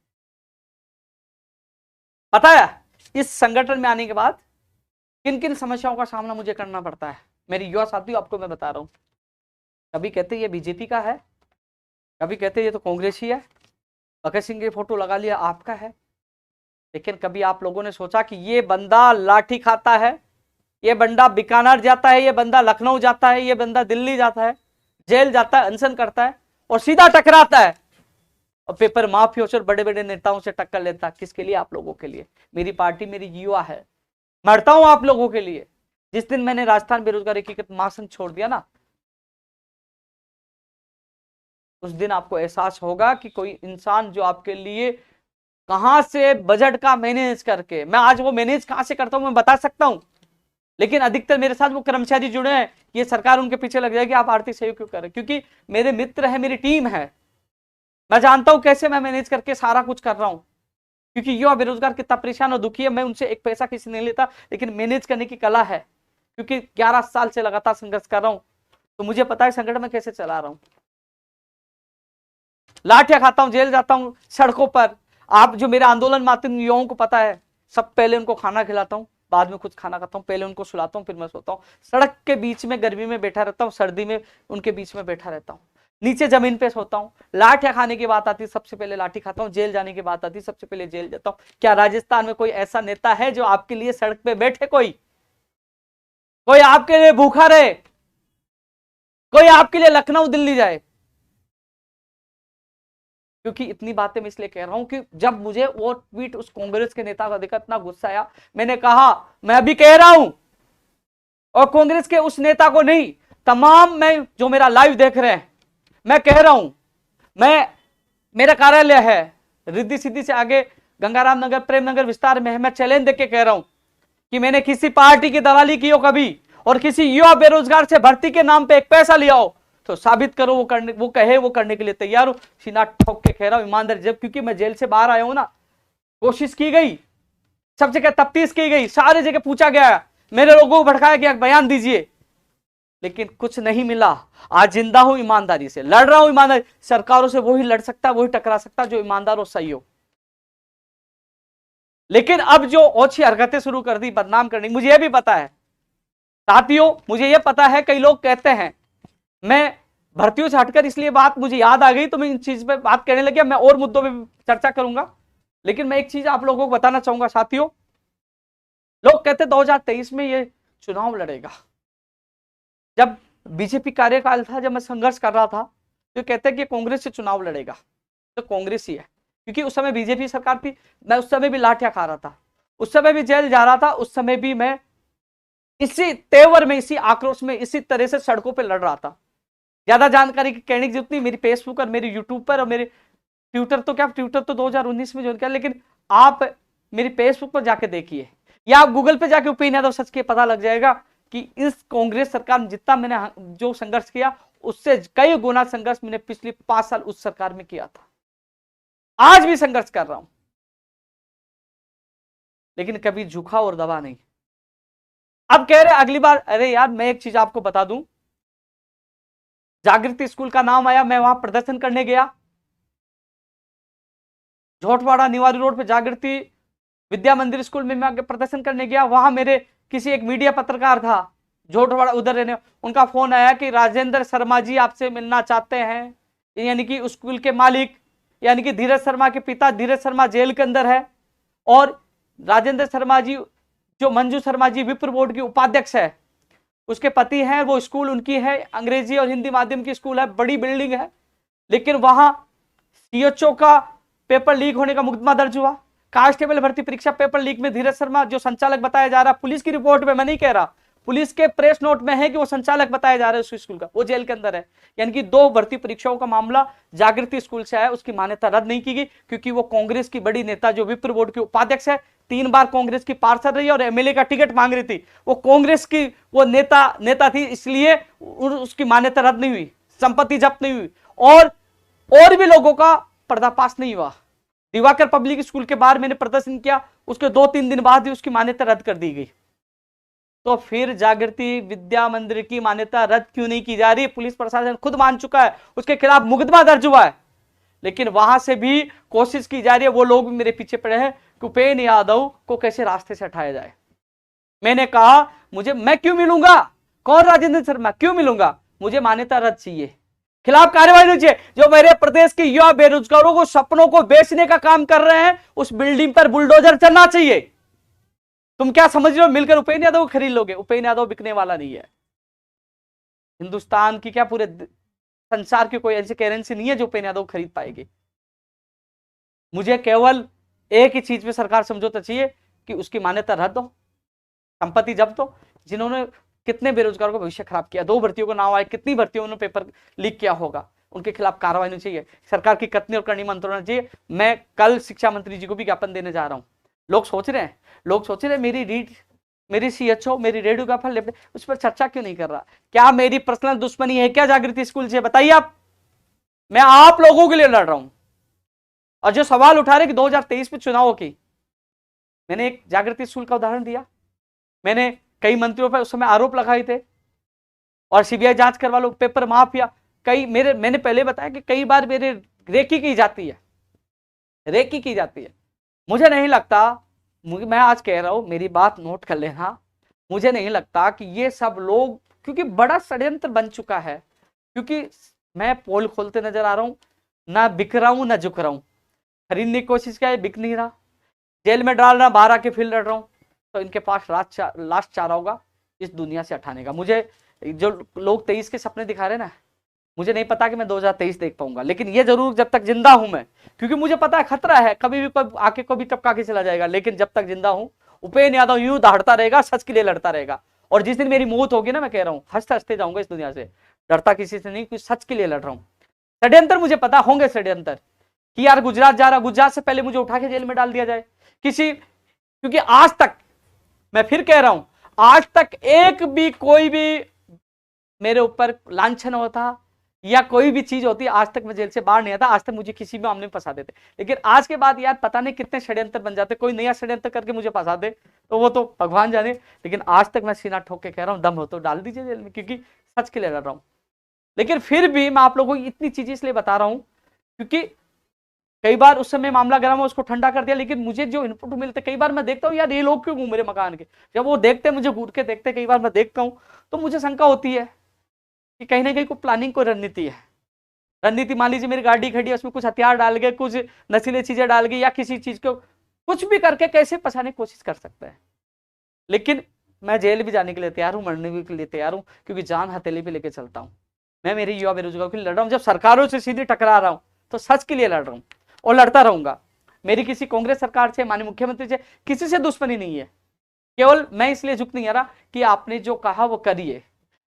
पता है इस संगठन में आने के बाद किन किन समस्याओं का सामना मुझे करना पड़ता है। मेरे युवा साथियों, आपको मैं बता रहा हूं, कभी कहते ये बीजेपी का है, कभी कहते ये तो कांग्रेस ही है, भगत सिंह की फोटो लगा लिया आपका है। लेकिन कभी आप लोगों ने सोचा कि ये बंदा लाठी खाता है, ये बंदा बीकानेर जाता है, ये बंदा लखनऊ जाता है, ये बंदा दिल्ली जाता है, जेल जाता है, अनशन करता है और सीधा टकराता है और पेपर माफियों से और बड़े बड़े नेताओं से टक्कर लेता है। किसके लिए? आप लोगों के लिए। मेरी पार्टी मेरी युवा है, मरता हूं आप लोगों के लिए। जिस दिन मैंने राजस्थान बेरोजगार एकीकृत महासंघ छोड़ दिया ना, उस दिन आपको एहसास होगा कि कोई इंसान जो आपके लिए कहां से बजट का मैनेज करके, मैं आज वो मैनेज कहां से करता हूं मैं बता सकता हूं, लेकिन अधिकतर मेरे साथ वो कर्मचारी जुड़े हैं, ये सरकार उनके पीछे लग जाएगी आप आर्थिक सहयोग क्यों कर रहे, क्योंकि मेरे मित्र है, मेरी टीम है, मैं जानता हूं कैसे मैं मैनेज करके सारा कुछ कर रहा हूं। क्योंकि युवा बेरोजगार कितना परेशान और दुखी है, मैं उनसे एक पैसा किसी नहीं लेता, लेकिन मैनेज करने की कला है, क्योंकि 11 साल से लगातार संघर्ष कर रहा हूं, तो मुझे पता है संगठन में कैसे चला रहा हूं। लाठियां खाता हूं, जेल जाता हूं, सड़कों पर। आप जो मेरे आंदोलन में आते युवाओं को पता है, सब पहले उनको खाना खिलाता हूं, बाद में कुछ खाना खाता हूं, पहले उनको सुलाता हूं, फिर मैं सोता हूं। सड़क के बीच में गर्मी में बैठा रहता हूं, सर्दी में उनके बीच में बैठा रहता हूं, नीचे जमीन पे सोता हूं। लाठियां खाने की बात आती है, सबसे पहले लाठी खाता हूं, जेल जाने की बात आती है, सबसे पहले जेल जाता हूं। क्या राजस्थान में कोई ऐसा नेता है जो आपके लिए सड़क पे बैठे? कोई आपके लिए भूखा रहे? कोई आपके लिए लखनऊ दिल्ली जाए? क्योंकि इतनी बातें मैं इसलिए कह रहा हूं कि जब मुझे वो ट्वीट उस कांग्रेस के नेता का देखा, इतना गुस्सा आया, मैंने कहा मैं अभी कह रहा हूं, और कांग्रेस के उस नेता को नहीं, तमाम मैं जो मेरा लाइव देख रहे हैं, मैं कह रहा हूं, मेरा कार्यालय है रिद्धि सिद्धि से आगे गंगाराम नगर प्रेम नगर विस्तार में है, मैं चैलेंज देके कह रहा हूं कि मैंने किसी पार्टी की दलाली की हो कभी, और किसी युवा बेरोजगार से भर्ती के नाम पे एक पैसा लिया हो तो साबित करो, वो करने के लिए तैयार हो। सीना ठोक के कह रहा हूं ईमानदार, जब क्योंकि मैं जेल से बाहर आया हूं ना, कोशिश की गई, सब जगह तफ्तीश की गई, सारे जगह पूछा गया, मेरे लोगों को भड़काया गया, बयान दीजिए, लेकिन कुछ नहीं मिला। आज जिंदा हूं, ईमानदारी से लड़ रहा हूं, ईमानदारी। सरकारों से वही लड़ सकता, वही टकरा सकता जो ईमानदार और सही हो। लेकिन अब जो ओछी हरकतें शुरू कर दी बदनाम करने, मुझे यह भी पता है साथियों, मुझे यह पता है कई लोग कहते हैं, मैं भर्तियों से हटकर इसलिए बात मुझे याद आ गई तो मैं इन चीज पे बात करने लगा, मैं और मुद्दों पे चर्चा करूंगा। लेकिन मैं एक चीज आप लोगों को बताना चाहूंगा साथियों, लोग कहते 2023 में ये चुनाव लड़ेगा। जब बीजेपी कार्यकाल था, जब मैं संघर्ष कर रहा था, तो कहते कि कांग्रेस से चुनाव लड़ेगा तो कांग्रेस ही है, क्योंकि उस समय बीजेपी सरकार थी, मैं उस समय भी लाठियां खा रहा था, उस समय भी जेल जा रहा था, उस समय भी मैं इसी तेवर में, इसी आक्रोश में, इसी तरह से सड़कों पर लड़ रहा था। ज्यादा जानकारी की कहने की जरूरत नहीं, मेरी फेसबुक और मेरी यूट्यूब पर और मेरे ट्विटर तो 2019 में ज्वाइन किया, लेकिन आप मेरी फेसबुक पर जाके देखिए या आप गूगल पे जाके उपेंद्र यादव सच के पता लग जाएगा कि इस कांग्रेस सरकार में जितना मैंने जो संघर्ष किया, उससे कई गुना संघर्ष मैंने पिछले 5 साल उस सरकार में किया था। आज भी संघर्ष कर रहा हूं, लेकिन कभी झुका और दबा नहीं। अब कह रहे अगली बार, अरे यार मैं एक चीज आपको बता दूं, जागृति स्कूल का नाम आया, मैं वहां प्रदर्शन करने गया, झोटवाड़ा निवारी रोड पे जागृति विद्या मंदिर स्कूल में मैं प्रदर्शन करने गया। वहां मेरे किसी एक मीडिया पत्रकार था झोटवाड़ा उधर रहने, उनका फोन आया कि राजेंद्र शर्मा जी आपसे मिलना चाहते हैं, यानी कि स्कूल के मालिक, यानी कि धीरज शर्मा के पिता धीरज शर्मा जेल के अंदर है, और राजेंद्र शर्मा जी जो मंजू शर्मा जी विप्र बोर्ड की उपाध्यक्ष है, उसके पति हैं, वो स्कूल उनकी है, अंग्रेजी और हिंदी माध्यम की स्कूल है, बड़ी बिल्डिंग है, लेकिन वहां सीएचओ का पेपर लीक होने का मुकदमा दर्ज हुआ। कांस्टेबल भर्ती परीक्षा पेपर लीक में धीरज शर्मा जो संचालक बताया जा रहा, पुलिस की रिपोर्ट में, मैं नहीं कह रहा, पुलिस के प्रेस नोट में है कि वो संचालक बताया जा रहा है उस स्कूल का, वो जेल के अंदर है। यानी कि 2 भर्ती परीक्षाओं का मामला जागृति स्कूल से आया, उसकी मान्यता रद्द नहीं की गई, क्योंकि वो कांग्रेस की बड़ी नेता जो विप्र बोर्ड की उपाध्यक्ष है, 3 बार कांग्रेस की पार्षद रही और एमएलए का टिकट मांग रही थी, वो कांग्रेस की वो नेता थी, इसलिए उसकी मान्यता रद्द नहीं हुई, संपत्ति जब्त नहीं हुई, और भी लोगों का पर्दाफाश नहीं हुआ। दिवाकर पब्लिक स्कूल के बाहर मैंने प्रदर्शन किया, उसके 2-3 दिन बाद ही उसकी मान्यता रद्द कर दी गई। तो फिर जागृति विद्या मंदिर की मान्यता रद्द क्यों नहीं की जा रही? पुलिस प्रशासन खुद मान चुका है, उसके खिलाफ मुकदमा दर्ज हुआ है, लेकिन वहां से भी कोशिश की जा रही है। वो लोग भी मेरे पीछे पड़े हैं कि उपेंद्र यादव को कैसे रास्ते से हटाया जाए। मैंने कहा मैं क्यों मिलूंगा, कौन राजेंद्र शर्मा, क्यों मिलूंगा, मुझे मान्यता रद्द चाहिए, खिलाफ कार्रवाई होनी चाहिए। जो मेरे प्रदेश के युवा बेरोजगारों को सपनों को बेचने का काम कर रहे हैं, उस बिल्डिंग पर बुलडोजर चलना चाहिए। तुम क्या समझ रहे हो मिलकर उपेंद्र यादव को खरीद लोगे? उपेंद्र यादव बिकने वाला नहीं है। हिंदुस्तान की क्या पूरे संसार की कोई ऐसी करेंसी नहीं है जो उपेंद्र यादव खरीद पाएगी। मुझे केवल एक ही चीज पे सरकार समझौता चाहिए कि उसकी मान्यता रद्द हो, संपत्ति जब्त हो। जिन्होंने कितने बेरोजगारों का भविष्य खराब किया, 2 भर्तियों को नाम आए, कितनी भर्तियों ने पेपर लीक किया होगा, उनके खिलाफ कार्रवाई होनी चाहिए। सरकार की कथनी और करनी मंत्र होना चाहिए। मैं कल शिक्षा मंत्री जी को भी ज्ञापन देने जा रहा हूं। लोग सोच रहे हैं मेरी सीएचओ, मेरी रेडियोग्राफर, उस पर चर्चा क्यों नहीं कर रहा? क्या मेरी पर्सनल दुश्मनी है क्या जागृति स्कूल से? बताइए आप। मैं आप लोगों के लिए लड़ रहा हूं। और जो सवाल उठा रहे कि 2023 में चुनाव की, मैंने एक जागृति स्कूल का उदाहरण दिया। मैंने कई मंत्रियों पर उस समय आरोप लगाए थे और सीबीआई जांच करवा लो, पेपर माफिया। मैंने पहले बताया कि कई बार मेरे रेकी की जाती है। मुझे नहीं लगता, मैं आज कह रहा हूं, मेरी बात नोट कर लेना, मुझे नहीं लगता कि ये सब लोग, क्योंकि बड़ा षड्यंत्र बन चुका है, क्योंकि मैं पोल खोलते नजर आ रहा हूं, ना बिक रहा हूं ना झुक रहा हूं। खरीदने की कोशिश किया, बिक नहीं रहा, जेल में डाल रहा, 12 के फील्ड लड़ रहा हूं, तो इनके पास लास्ट चारा होगा इस दुनिया से हटाने का। मुझे जो लोग 23 के सपने दिखा रहे ना, मुझे नहीं पता कि मैं 2023 देख पाऊंगा, लेकिन ये जरूर जब तक जिंदा हूं मैं, क्योंकि मुझे पता है खतरा है, कभी भी कोई आके को भी टपका के चला जाएगा, लेकिन जब तक जिंदा हूं उपेंद्र यादव यूं दहाड़ता रहेगा, सच के लिए लड़ता रहेगा। और जिस दिन मेरी मौत होगी ना, मैं कह रहा हूं हंसते हंसते जाऊंगा इस दुनिया से, डरता किसी से नहीं, कुछ सच के लिए लड़ रहा हूं। षड्यंत्र मुझे पता होंगे, षड्यंत्र कि यार गुजरात जा रहा, गुजरात से पहले मुझे उठा के जेल में डाल दिया जाए क्योंकि आज तक, मैं फिर कह रहा हूं, आज तक एक भी कोई भी मेरे ऊपर लांछन होता या कोई भी चीज होती, आज तक मैं जेल से बाहर नहीं आता, आज तक मुझे किसी भी मामले में फंसा देते। लेकिन आज के बाद यार पता नहीं कितने षड्यंत्र बन जाते, कोई नया षड्यंत्र करके मुझे फंसा दे तो वो तो भगवान जाने। लेकिन आज तक मैं सीना ठोक के कह रहा हूं, दम हो तो डाल दीजिए जेल में, क्योंकि सच के लिए लड़ रहा हूं। लेकिन फिर भी मैं आप लोगों को इतनी चीजें इसलिए बता रहा हूं क्योंकि कई बार उस समय मामला गर्म हो, उसको ठंडा कर दिया, लेकिन मुझे जो इनपुट मिलते, कई बार मैं देखता हूँ यार ये लोग क्यों घूम रहे मकान के, जब वो देखते मुझे घूर के देखते, कई बार मैं देखता हूँ तो मुझे शंका होती है कि कहीं ना कहीं कोई प्लानिंग, कोई रणनीति है। रणनीति, मान लीजिए मेरी गाड़ी खड़ी है, उसमें कुछ हथियार डाल के, कुछ नशीले चीजें डाल के, या किसी चीज को कुछ भी करके कैसे फंसाने की कोशिश कर सकता है। लेकिन मैं जेल भी जाने के लिए तैयार हूँ, मरने भी के लिए तैयार हूँ, क्योंकि जान हथेली पे लेके चलता हूँ। मैं मेरे युवा बेरोजगारों के लिए लड़ रहा हूँ। जब सरकारों से सीधे टकरा रहा हूँ तो सच के लिए लड़ रहा हूँ और लड़ता रहूंगा। मेरी किसी कांग्रेस सरकार से, माननीय मुख्यमंत्री से, किसी से दुश्मनी नहीं है। केवल मैं इसलिए झुक नहीं आ रहा कि आपने जो कहा वो करिए।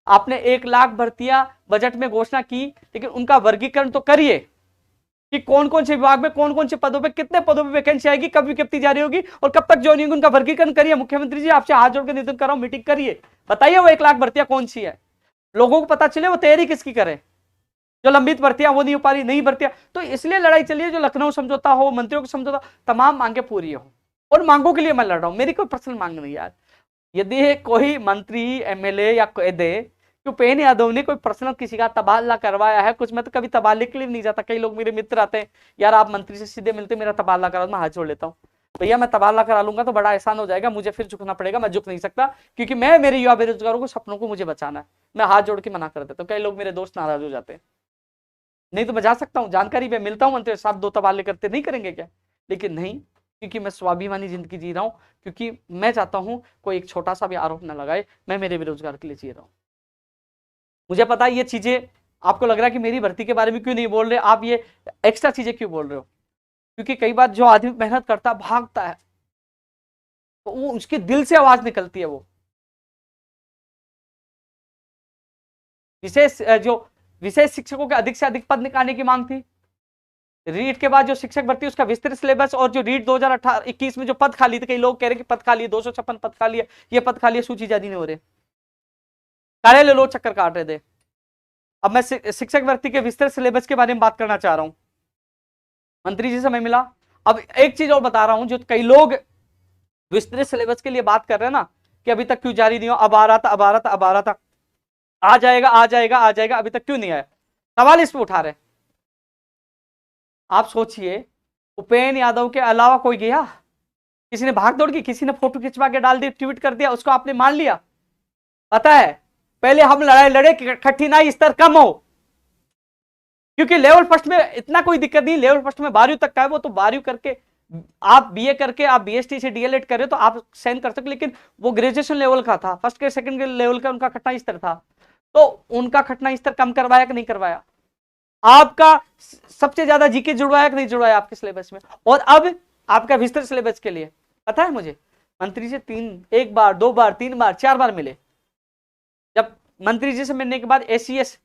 आपने 1 लाख भर्तियां बजट में घोषणा की, लेकिन उनका वर्गीकरण तो करिए कि कौन कौन से विभाग में, कौन कौन से पदों पे, कितने पदों पे वैकेंसी आएगी, कब विज्ञप्ति जारी होगी और कब तक ज्वाइनिंग होगी, उनका वर्गीकरण करिए। मुख्यमंत्री जी, आपसे हाथ जोड़ के निवेदन कर रहा हूं, मीटिंग करिए, बताइए वो 1 लाख भर्तियां कौन सी है, लोगों को पता चले वो तैयारी किसकी करे। जो लंबित भर्तियां वो नहीं हो पा रही, नई भर्तियां, तो इसलिए लड़ाई चलिए। जो लखनऊ समझौता हो, मंत्रियों का समझौता, तमाम मांगे पूरी हो, और मांगों के लिए मैं लड़ रहा हूं। मेरी कोई पर्सनल मांग नहीं यार। यदि कोई मंत्री, एमएलए या कह दे कि उपेंद्र यादव ने कोई पर्सनल किसी का तबादला करवाया है कुछ, मैं तो कभी तबादले के लिए नहीं जाता। कई लोग मेरे मित्र आते हैं, यार आप मंत्री से सीधे मिलते, मेरा तबादला करा, मैं हाथ जोड़ लेता हूँ। भैया मैं तबादला करा लूंगा तो बड़ा एहसान हो जाएगा, मुझे फिर झुकना पड़ेगा, मैं झुक नहीं सकता, क्योंकि मैं मेरे युवा बेरोजगारों को, सपनों को मुझे बचाना है। मैं हाथ जोड़ के मना कर देता हूँ। कई लोग मेरे दोस्त नाराज हो जाते हैं। नहीं तो मैं जा सकता हूँ, जानकारी में मिलता हूँ मंत्री साहब, 2 तबादले करते, नहीं करेंगे क्या? लेकिन नहीं, क्योंकि मैं स्वाभिमानी जिंदगी जी रहा हूं, क्योंकि मैं चाहता हूं कोई एक छोटा सा भी आरोप न लगाए, मैं मेरे बेरोजगार के लिए जी रहा हूं। मुझे पता है ये चीजें आपको लग रहा है कि मेरी भर्ती के बारे में क्यों नहीं बोल रहे, आप ये एक्स्ट्रा चीजें क्यों बोल रहे हो, क्योंकि कई बार जो आदमी मेहनत करता भागता है तो वो उसके दिल से आवाज निकलती है। वो विशेष शिक्षकों के अधिक से अधिक पद निकालने की मांग थी। रीट के बाद जो शिक्षक भर्ती उसका विस्तृत सिलेबस, और जो रीट 2018-21 में जो पद खाली थे, कई लोग कह रहे कि पद खाली है, 256 पद खाली है, ये पद खाली है, सूची जारी नहीं हो रहे, कार्यालय लोग चक्कर काट रहे थे। अब मैं शिक्षक भर्ती के विस्तृत सिलेबस के बारे में बात करना चाह रहा हूं। मंत्री जी से मैं मिला। अब एक चीज और बता रहा हूं, जो कई लोग विस्तृत सिलेबस के लिए बात कर रहे हैं ना कि अभी तक क्यों जारी नहीं हो, अब आ रहा था, अब आ रहा था, अब आ रहा था, आ जाएगा आ जाएगा आ जाएगा, अभी तक क्यों नहीं आया, सवाल इस पे उठा रहे। आप सोचिए, उपेंद्र यादव के अलावा कोई गया, किसी ने भाग दौड़ की, किसी ने फोटो खिंचवा के डाल दी, ट्वीट कर दिया, उसको आपने मान लिया। पता है पहले हम लड़ाई लड़े कि कठिनाई स्तर कम हो, क्योंकि लेवल फर्स्ट में इतना कोई दिक्कत नहीं, लेवल फर्स्ट में 12वीं तक का है, वो तो 12वीं करके आप बीए करके आप बीएसटी से डीएलएड कर रहे हो तो आप साइन कर सकते, लेकिन वो ग्रेजुएशन लेवल का था, फर्स्ट के सेकंड के लेवल का उनका कठिनाई स्तर था, तो उनका कठिनाई स्तर कम करवाया कि नहीं करवाया? आपका सबसे ज्यादा जीके जुड़वाया कि नहीं जुड़वाया आपके सिलेबस में? और अब आपका विस्तृत सिलेबस के लिए पता है मुझे मंत्री जी एक बार, 2 बार, 3 बार, 4 बार मिले। जब मंत्री जी से मिलने के बाद एसीएस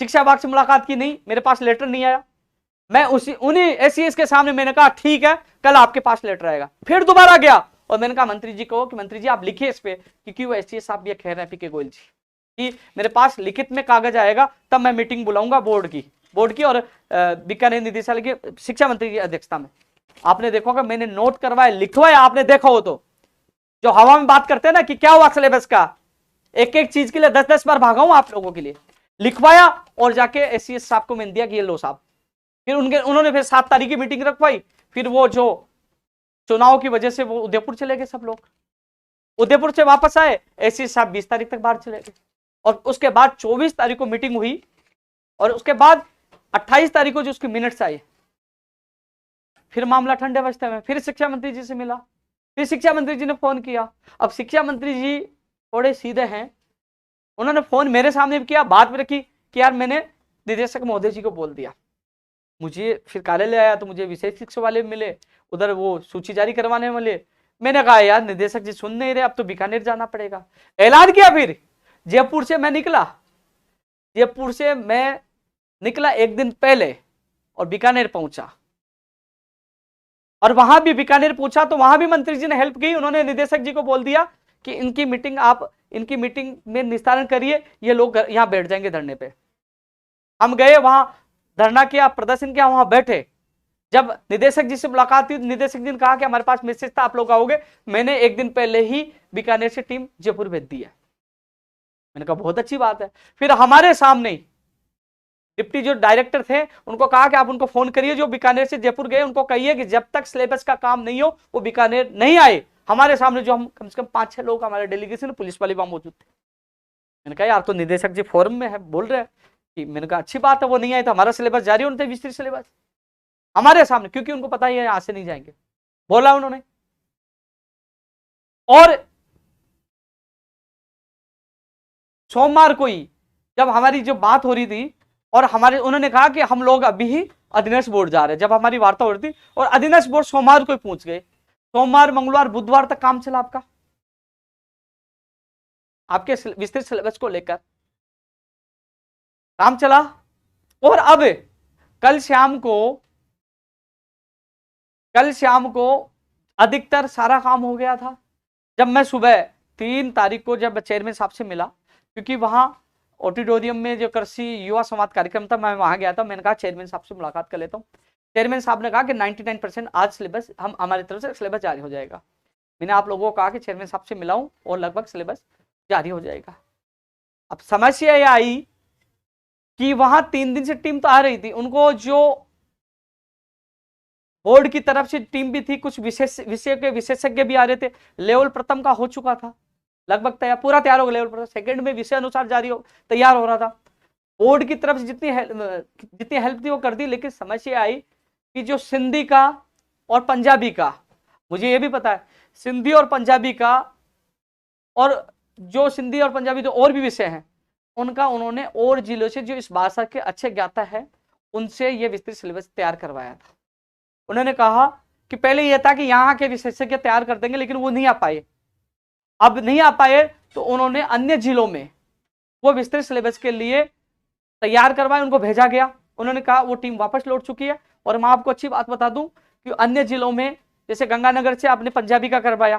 शिक्षा विभाग से मुलाकात की, नहीं मेरे पास लेटर नहीं आया, मैं उन्हीं एसीएस के सामने मैंने कहा ठीक है कल आपके पास लेटर आएगा। फिर दोबारा गया और मैंने कहा मंत्री जी को कि मंत्री जी आप लिखिए इस पे, क्योंकि वो एसीएस साहब ये कह रहे हैं पीके गोयल जी कि मेरे पास लिखित में कागज आएगा तब मैं मीटिंग बुलाऊंगा बोर्ड की और बीकानेर निदेशालय की शिक्षा मंत्री की अध्यक्षता में। आपने देखो कि मैंने नोट करवाया, लिखवाया, आपने देखा हो तो, जो हवा में बात करते हैं ना कि क्या हुआ सिलेबस का, एक एक चीज के लिए 10-10 बार भागा हूं आप लोगों के लिए, लिखवाया और जाके एसीएस साहब को मैंने दिया कि ये लो साहब। फिर उन्होंने फिर 7 तारीख की मीटिंग रखवाई, फिर वो जो चुनाव की वजह से वो उदयपुर चले गए, सब लोग उदयपुर से वापस आए, एसीएस साहब 20 तारीख तक बाहर चले गए, और उसके बाद 24 तारीख को मीटिंग हुई, और उसके बाद 28 तारीख को जो उसके मिनट्स आए, फिर मामला ठंडे अवस्था में, फिर शिक्षा मंत्री जी से मिला, फिर शिक्षा मंत्री जी ने फोन किया। अब शिक्षा मंत्री जी थोड़े सीधे हैं, उन्होंने फोन मेरे सामने भी किया, बात भी रखी कि यार मैंने निदेशक महोदय जी को बोल दिया। मुझे फिर कार्यालय आया तो मुझे विशेष शिक्षा वाले मिले, उधर वो सूची जारी करवाने वाले, मैंने कहा यार निदेशक जी सुन नहीं रहे, अब तो बीकानेर जाना पड़ेगा। ऐलान किया, फिर जयपुर से मैं निकला एक दिन पहले और बीकानेर पहुंचा, और वहां भी बीकानेर पूछा तो वहां भी मंत्री जी ने हेल्प की, उन्होंने निदेशक जी को बोल दिया कि इनकी मीटिंग में निस्तारण करिए, ये लोग यहां बैठ जाएंगे धरने पे। हम गए वहां, धरना किया, प्रदर्शन किया, वहां बैठे। जब निदेशक जी से मुलाकात हुई, निदेशक जी ने कहा कि हमारे पास मैसेज था आप लोग आओगे, मैंने एक दिन पहले ही बीकानेर से टीम जयपुर भेज दी है। मैंने कहा बहुत अच्छी बात है। फिर हमारे सामने डिप्टी जो डायरेक्टर थे उनको कहा कि आप उनको फोन करिए जो बीकानेर से जयपुर गए, उनको कहिए कि जब तक सिलेबस का काम नहीं हो वो बीकानेर नहीं आए। हमारे सामने जो हम कम से कम 5-6 लोग हमारे डेलीगेशन पुलिस वाले वहां मौजूद थे। मैंने कहा यार तो निदेशक जी फोरम में है, बोल रहे हैं कि, मैंने कहा अच्छी बात है, वो नहीं आए तो हमारा सिलेबस जारी होना चाहिए, विस्तृत सिलेबस हमारे सामने, क्योंकि उनको पता ही है यहां से नहीं जाएंगे, बोला उन्होंने। और सोमवार को ही जब हमारी जो बात हो रही थी और उन्होंने कहा कि हम लोग अभी ही अधीनस्थ बोर्ड जा रहे हैं, जब हमारी वार्ता हो रही थी, और अधीनस्थ बोर्ड सोमवार को ही पहुंच गए। सोमवार, मंगलवार, बुधवार तक काम चला आपके विस्तृत सिलेबस को लेकर काम चला। और अब कल शाम को अधिकतर सारा काम हो गया था। जब मैं सुबह 3 तारीख को जब चेयरमैन साहब से मिला, क्योंकि वहां ऑडिटोरियम में जो कृषि युवा संवाद कार्यक्रम था, मैं वहां गया था, मैंने कहा चेयरमैन साहब से मुलाकात कर लेता हूँ। चेयरमैन साहब ने कहा कि 99% आज सिलेबस हमारी तरफ से सिलेबस जारी हो जाएगा। मैंने आप लोगों को कहा कि चेयरमैन साहब से मिलाऊं और लगभग सिलेबस जारी हो जाएगा। अब समस्या यह आई कि वहां 3 दिन से टीम तो आ रही थी, उनको जो बोर्ड की तरफ से टीम भी थी, कुछ विषय के विशेषज्ञ भी आ रहे थे। लेवल प्रथम का हो चुका था, लगभग पूरा तैयार हो गया। लेवल प्रथम सेकंड में विषय अनुसार तैयार हो रहा था। बोर्ड की तरफ से जितनी हेल्प थी वो कर दी, लेकिन समस्या आई कि जो सिंधी का और पंजाबी का मुझे ये भी पता है सिंधी और पंजाबी का, और जो सिंधी और पंजाबी जो और भी विषय हैं उनका उन्होंने और जिलों से जो इस भाषा के अच्छे ज्ञाता है उनसे ये विस्तृत सिलेबस तैयार करवाया था। उन्होंने कहा कि पहले यह था कि यहाँ के विशेषज्ञ तैयार कर देंगे, लेकिन वो नहीं आ पाए। अब नहीं आ पाए तो उन्होंने अन्य जिलों में वो विस्तृत सिलेबस के लिए तैयार करवाए, उनको भेजा गया। उन्होंने कहा वो टीम वापस लौट चुकी है। और मैं आपको अच्छी बात बता दूं कि अन्य जिलों में जैसे गंगानगर से आपने पंजाबी का करवाया,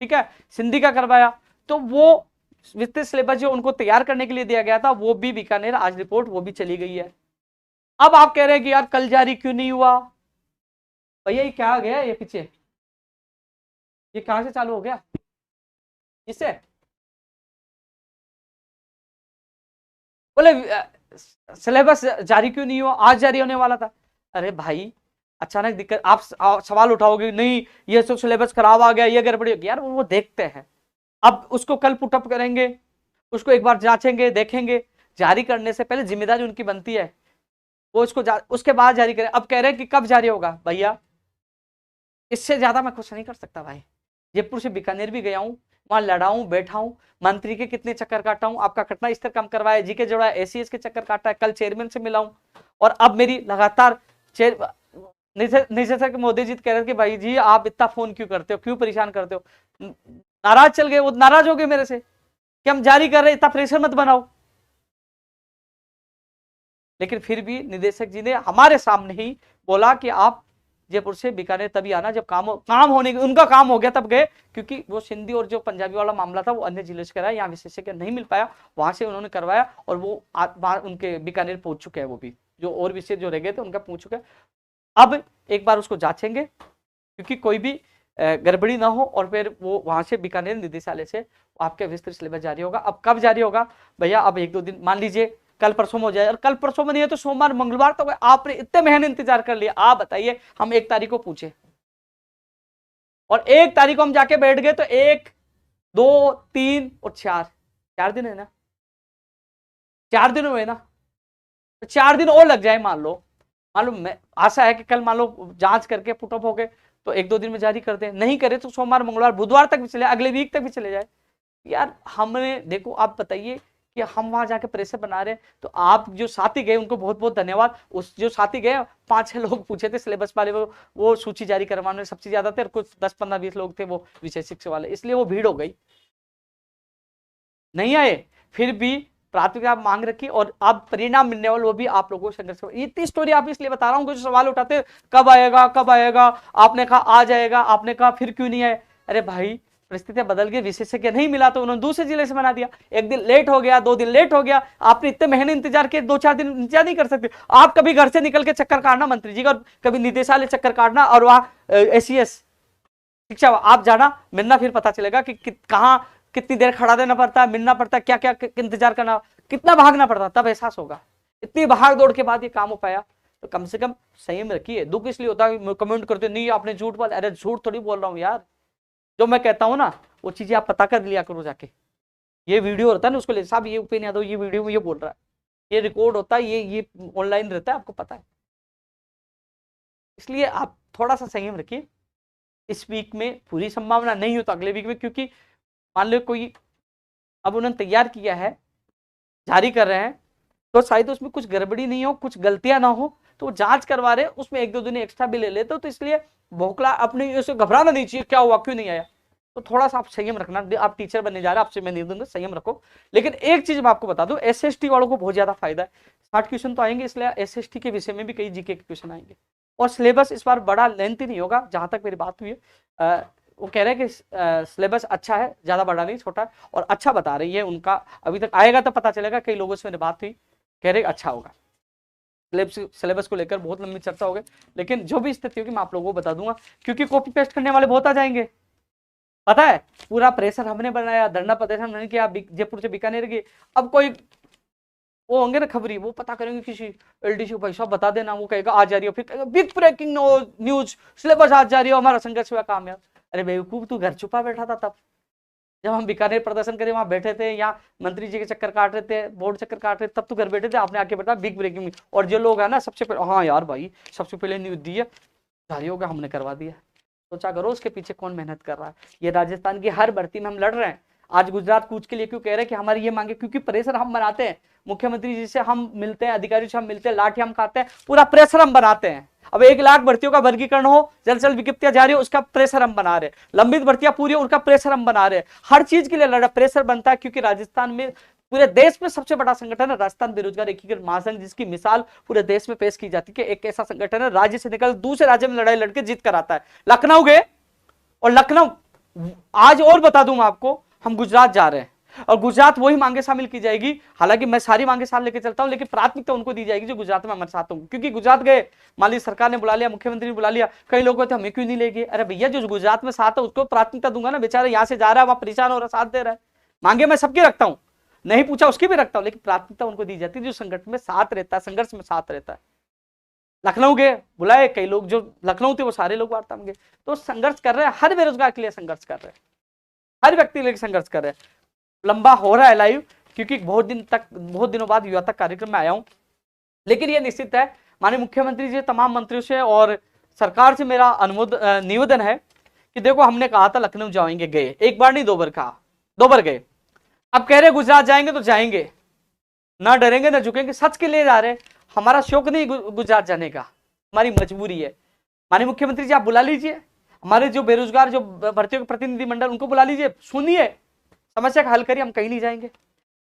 ठीक है, सिंधी का करवाया, तो वो विस्तृत सिलेबस जो उनको तैयार करने के लिए दिया गया था वो भी बीकानेर आज रिपोर्ट वो भी चली गई है। अब आप कह रहे हैं कि यार कल जारी क्यों नहीं हुआ? भैया ये क्या आ गया ये पीछे, ये कहां से चालू हो गया इससे? बोले सिलेबस जारी क्यों नहीं हुआ, आज जारी होने वाला था। अरे भाई अचानक दिक्कत, आप सवाल उठाओगे नहीं ये सब सिलेबस खराब आ गया, ये गड़बड़ी होगी। यार वो देखते हैं, अब उसको कल पुटअप करेंगे, उसको एक बार जांचेंगे, देखेंगे। जारी करने से पहले जिम्मेदारी उनकी बनती है, वो इसको उसके बाद जारी करें। अब कह रहे हैं कि कब जारी होगा? भैया इससे ज्यादा मैं कुछ नहीं कर सकता भाई। जयपुर से बीकानेर भी गया हूँ, वहां लड़ा हूं, बैठा हूं, मंत्री के कितने चक्कर काटा हूं, आपका घटना स्तर कम करवाया, जीके जोड़ा, एसीएस के चक्कर काटा है, कल चेयरमैन से मिला हूं। और अब मेरी लगातार निदेशक मोदी जी कह रहे कि भाई जी आप इतना फोन क्यों करते हो, क्यों परेशान करते हो? नाराज चल गए, वो नाराज हो गए मेरे से कि हम जारी कर रहे, इतना प्रेशर मत बनाओ। लेकिन फिर भी निदेशक जी ने हमारे सामने ही बोला कि आप जयपुर से बीकानेर तभी आना जब काम होने, उनका काम हो गया तब गए, क्योंकि वो सिंधी और जो पंजाबी वाला मामला था वो अन्य जिले से कराया, यहाँ विशेषज्ञ नहीं मिल पाया, वहां से उन्होंने करवाया और वो उनके बीकानेर पहुंच चुके हैं। वो भी जो और विषय जो रह गए थे उनका पहुंच चुके हैं। अब एक बार उसको जांचेंगे क्योंकि कोई भी गड़बड़ी ना हो, और फिर वो वहां से बीकानेर निदेशालय से आपके विस्तृत सिलेबस जारी होगा। अब कब जारी होगा भैया? अब 1-2 दिन, मान लीजिए कल परसों में हो जाए, और कल परसों में नहीं है तो सोमवार मंगलवार तो आपने इतने महीने इंतजार कर लिया। आप बताइए, हम 1 तारीख को पूछे और 1 तारीख को हम जाके बैठ गए तो 1, 2, 3 और 4 दिन है ना, 4 दिन हुए ना, तो 4 दिन और लग जाए। मान लो मैं आशा है कि कल मान लो जांच करके पुटअप हो गए तो 1-2 दिन में जारी कर दे, नहीं करे तो सोमवार मंगलवार बुधवार तक भी चले, अगले वीक तक भी चले जाए। यार हमने देखो, आप बताइए कि हम वहां जाके प्रेशर बना रहे हैं, तो आप जो साथी गए उनको बहुत बहुत धन्यवाद। उस जो साथी गए 5-6 लोग पूछे थे सिलेबस वाले, वो सूची जारी करवाने सबसे ज्यादा थे, और कुछ 10-15-20 लोग थे वो विषय शिक्षा वाले, इसलिए वो भीड़ हो गई, नहीं आए। फिर भी प्राथमिकता मांग रखी और अब परिणाम मिलने वाले वो भी आप लोगों को संघर्ष। इतनी स्टोरी आप इसलिए बता रहा हूँ, कुछ सवाल उठाते कब आएगा कब आएगा, आपने कहा आ जाएगा, आपने कहा फिर क्यों नहीं आए। अरे भाई परिस्थितियां बदल गई, विशेषज्ञ नहीं मिला तो उन्होंने दूसरे जिले से बना दिया, 1 दिन लेट हो गया, 2 दिन लेट हो गया। आपने इतने महीने इंतजार किए, 2-4 दिन इंतजार नहीं कर सकते आप? कभी घर से निकल के चक्कर काटना मंत्री जी का, और कभी निदेशालय चक्कर काटना, और वहां एसीएस शिक्षा आप जाना मिलना, फिर पता चलेगा कि कहाँ कितनी देर खड़ा देना पड़ता है, मिलना पड़ता है, क्या क्या इंतजार करना, कितना भागना पड़ता, तब एहसास होगा। इतनी भाग दौड़ के बाद ये काम हो पाया, तो कम से कम संयम रखिए। दुख इसलिए होता है कमेंट करते नहीं आपने झूठ बोला, अरे झूठ थोड़ी बोल रहा हूँ यार, जो मैं कहता हूँ ना वो चीजें आप पता कर लिया करो जाके। ये वीडियो होता है ना, उसको ले साहब ये उपेन यादव ये वीडियो में ये बोल रहा है, ये रिकॉर्ड होता है, ये ऑनलाइन रहता है, आपको पता है। इसलिए आप थोड़ा सा संयम रखिए। इस वीक में पूरी संभावना नहीं हो तो अगले वीक में, क्योंकि मान लो कोई अब उन्होंने तैयार किया है, जारी कर रहे हैं, तो शायद उसमें कुछ गड़बड़ी नहीं हो, कुछ गलतियां ना हो, तो जांच करवा रहे हैं, उसमें 1-2 दिन एक्स्ट्रा भी ले लेते हो, तो इसलिए भोखला अपने उसे घबराना नहीं चाहिए, क्या हुआ क्यों नहीं आया। तो थोड़ा सा आप संयम रखना, आप टीचर बनने जा रहे हैं, आपसे मैं नहीं दूंगा, संयम रखो। लेकिन एक चीज मैं आपको बता दूं, एसएसटी वालों को बहुत ज्यादा फायदा है, 60 क्वेश्चन तो आएंगे, इसलिए एसएसटी के विषय में भी कई जीके के क्वेश्चन आएंगे, और सिलेबस इस बार बड़ा लेंथी नहीं होगा, जहां तक मेरी बात हुई है। वो कह रहे हैं कि सिलेबस अच्छा है, ज्यादा बड़ा नहीं छोटा है, और अच्छा बता रही है उनका, अभी तक आएगा तो पता चलेगा। कई लोगों से मेरी बात हुई, कह रहे अच्छा होगा। सिलेबस को लेकर बहुत लंबी चर्चा हो गई, लेकिन जो भी स्थिति होगी मैं आप लोगों को बता दूंगा, क्योंकि कॉपी पेस्ट करने वाले बहुत आ जाएंगे। पता है पूरा प्रेशर हमने बनाया, धरना प्रदर्शन हमने किया जयपुर से बीकानेर की। अब कोई वो होंगे ना खबरी, वो पता करेंगे किसी एलडीसी भाई साहब बता देना, वो कहेगा आज जा रही हो, फिर कहेगा बिग ब्रेकिंग न्यूज सिलेबस आज जा रही हो, हमारा संघर्ष हुआ काम यार। अरे बेवकूफ, तू घर छुपा बैठा था तब जब हम बीकानेर प्रदर्शन करे, वहां बैठे थे, यहाँ मंत्री जी के चक्कर काट रहे थे, बोर्ड चक्कर काट रहे थे, तब तू घर बैठे थे, आपने आके बैठा बिग ब्रेकिंग। और जो लोग है ना सबसे पहले, हाँ यार भाई सबसे पहले न्यूज दी है, जारी होगा, हमने करवा दिया। सोचा करो उसके पीछे कौन मेहनत कर रहा है। ये राजस्थान की हर भर्ती में हम लड़ रहे हैं। आज गुजरात कूच के लिए क्यों कह रहे हैं कि हमारी ये मांगे, क्योंकि प्रेशर हम बनाते हैं। मुख्यमंत्री जी से हम मिलते हैं, अधिकारियों से हम मिलते हैं, लाठी हम खाते हैं, पूरा प्रेशर हम बनाते हैं। अब 1 लाख भर्तियों का वर्गीकरण हो, जल्द से जल्द विज्ञप्तियां जारी हो, उसका प्रेशर हम बना रहे हैं। लंबित भर्तियां पूरी हो, उनका प्रेशर हम बना रहे हैं। हर चीज के लिए लड़ा प्रेशर बनता है, क्योंकि राजस्थान में पूरे देश में सबसे बड़ा संगठन है राजस्थान बेरोजगार एकीकृत महासंघ, जिसकी मिसाल पूरे देश में पेश की जाती है कि एक ऐसा संगठन है राज्य से निकल दूसरे राज्य में लड़ाई लड़के जीत कर आता है। लखनऊ गए, और लखनऊ आज और बता दूं आपको, हम गुजरात जा रहे हैं और गुजरात वही मांगे शामिल की जाएगी। हालांकि मैं सारी मांगे साथ लेके चलता हूं, लेकिन प्राथमिकता उनको दी जाएगी जो गुजरात में हमारे साथ होंगे। क्योंकि गुजरात गए, मान ली सरकार ने बुला लिया, मुख्यमंत्री ने बुला लिया, कई लोग कहते हमें क्यों नहीं लेंगे। अरे भैया, जो गुजरात में साथ है उसको प्राथमिकता दूंगा ना, बेचारा यहाँ से जा रहा है, वहां परेशान हो रहा, साथ दे रहा है। मांगे मैं सबकी रखता हूं, नहीं पूछा उसकी भी रखता हूं, लेकिन प्राथमिकता उनको दी जाती है जो संगठन में साथ रहता है, संघर्ष में साथ रहता है। लखनऊ गए, बुलाए, कई लोग जो लखनऊ थे वो सारे लोग वार्ता में गए। तो संघर्ष कर रहे हैं, हर बेरोजगार के लिए संघर्ष कर रहे हैं, हर व्यक्ति के लिए संघर्ष कर रहे हैं। लंबा हो रहा है लाइव, क्योंकि बहुत दिनों बाद युवा तक कार्यक्रम में आया हूं। लेकिन यह निश्चित है, माननीय मुख्यमंत्री जी, तमाम मंत्रियों से और सरकार से मेरा निवेदन है कि देखो, हमने कहा था लखनऊ जाएंगे, गए, एक बार नहीं 2 बार कहा, 2 बार गए। अब कह रहे गुजरात जाएंगे तो जाएंगे, ना डरेंगे ना झुकेंगे, सच के लिए जा रहे हैं। हमारा शौक नहीं गुजरात जाने का, हमारी मजबूरी है। माननीय मुख्यमंत्री जी, आप बुला लीजिए हमारे जो बेरोजगार जो भर्तियों के प्रतिनिधि मंडल, उनको बुला लीजिए, सुनिए, समस्या का हल करिए, हम कहीं नहीं जाएंगे।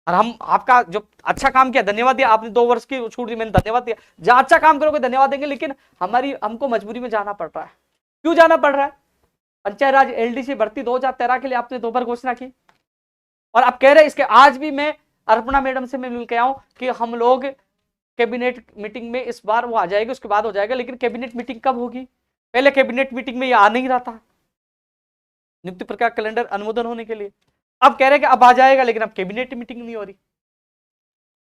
और हम आपका जो अच्छा काम किया, धन्यवाद दिया आपने, 2 वर्ष की छूट दी, मैंने धन्यवाद दिया। जहां अच्छा काम करोगे धन्यवाद देंगे, लेकिन हमको मजबूरी में जाना पड़ रहा है। क्यों जाना पड़ रहा है? पंचायत राज एलडीसी भर्ती 2013 के लिए आपने 2 बार घोषणा की, और अब कह रहे इसके आज भी मैं अर्पणा मैडम से मैं मिल के आऊं कि हम लोग कैबिनेट मीटिंग में इस बार वो आ जाएगी, उसके बाद हो जाएगा। लेकिन कैबिनेट मीटिंग कब होगी? पहले कैबिनेट मीटिंग में ये आ नहीं रहा था, नियुक्ति प्रक्रिया कैलेंडर अनुमोदन होने के लिए। अब कह रहे कि अब आ जाएगा, लेकिन अब कैबिनेट मीटिंग नहीं हो रही।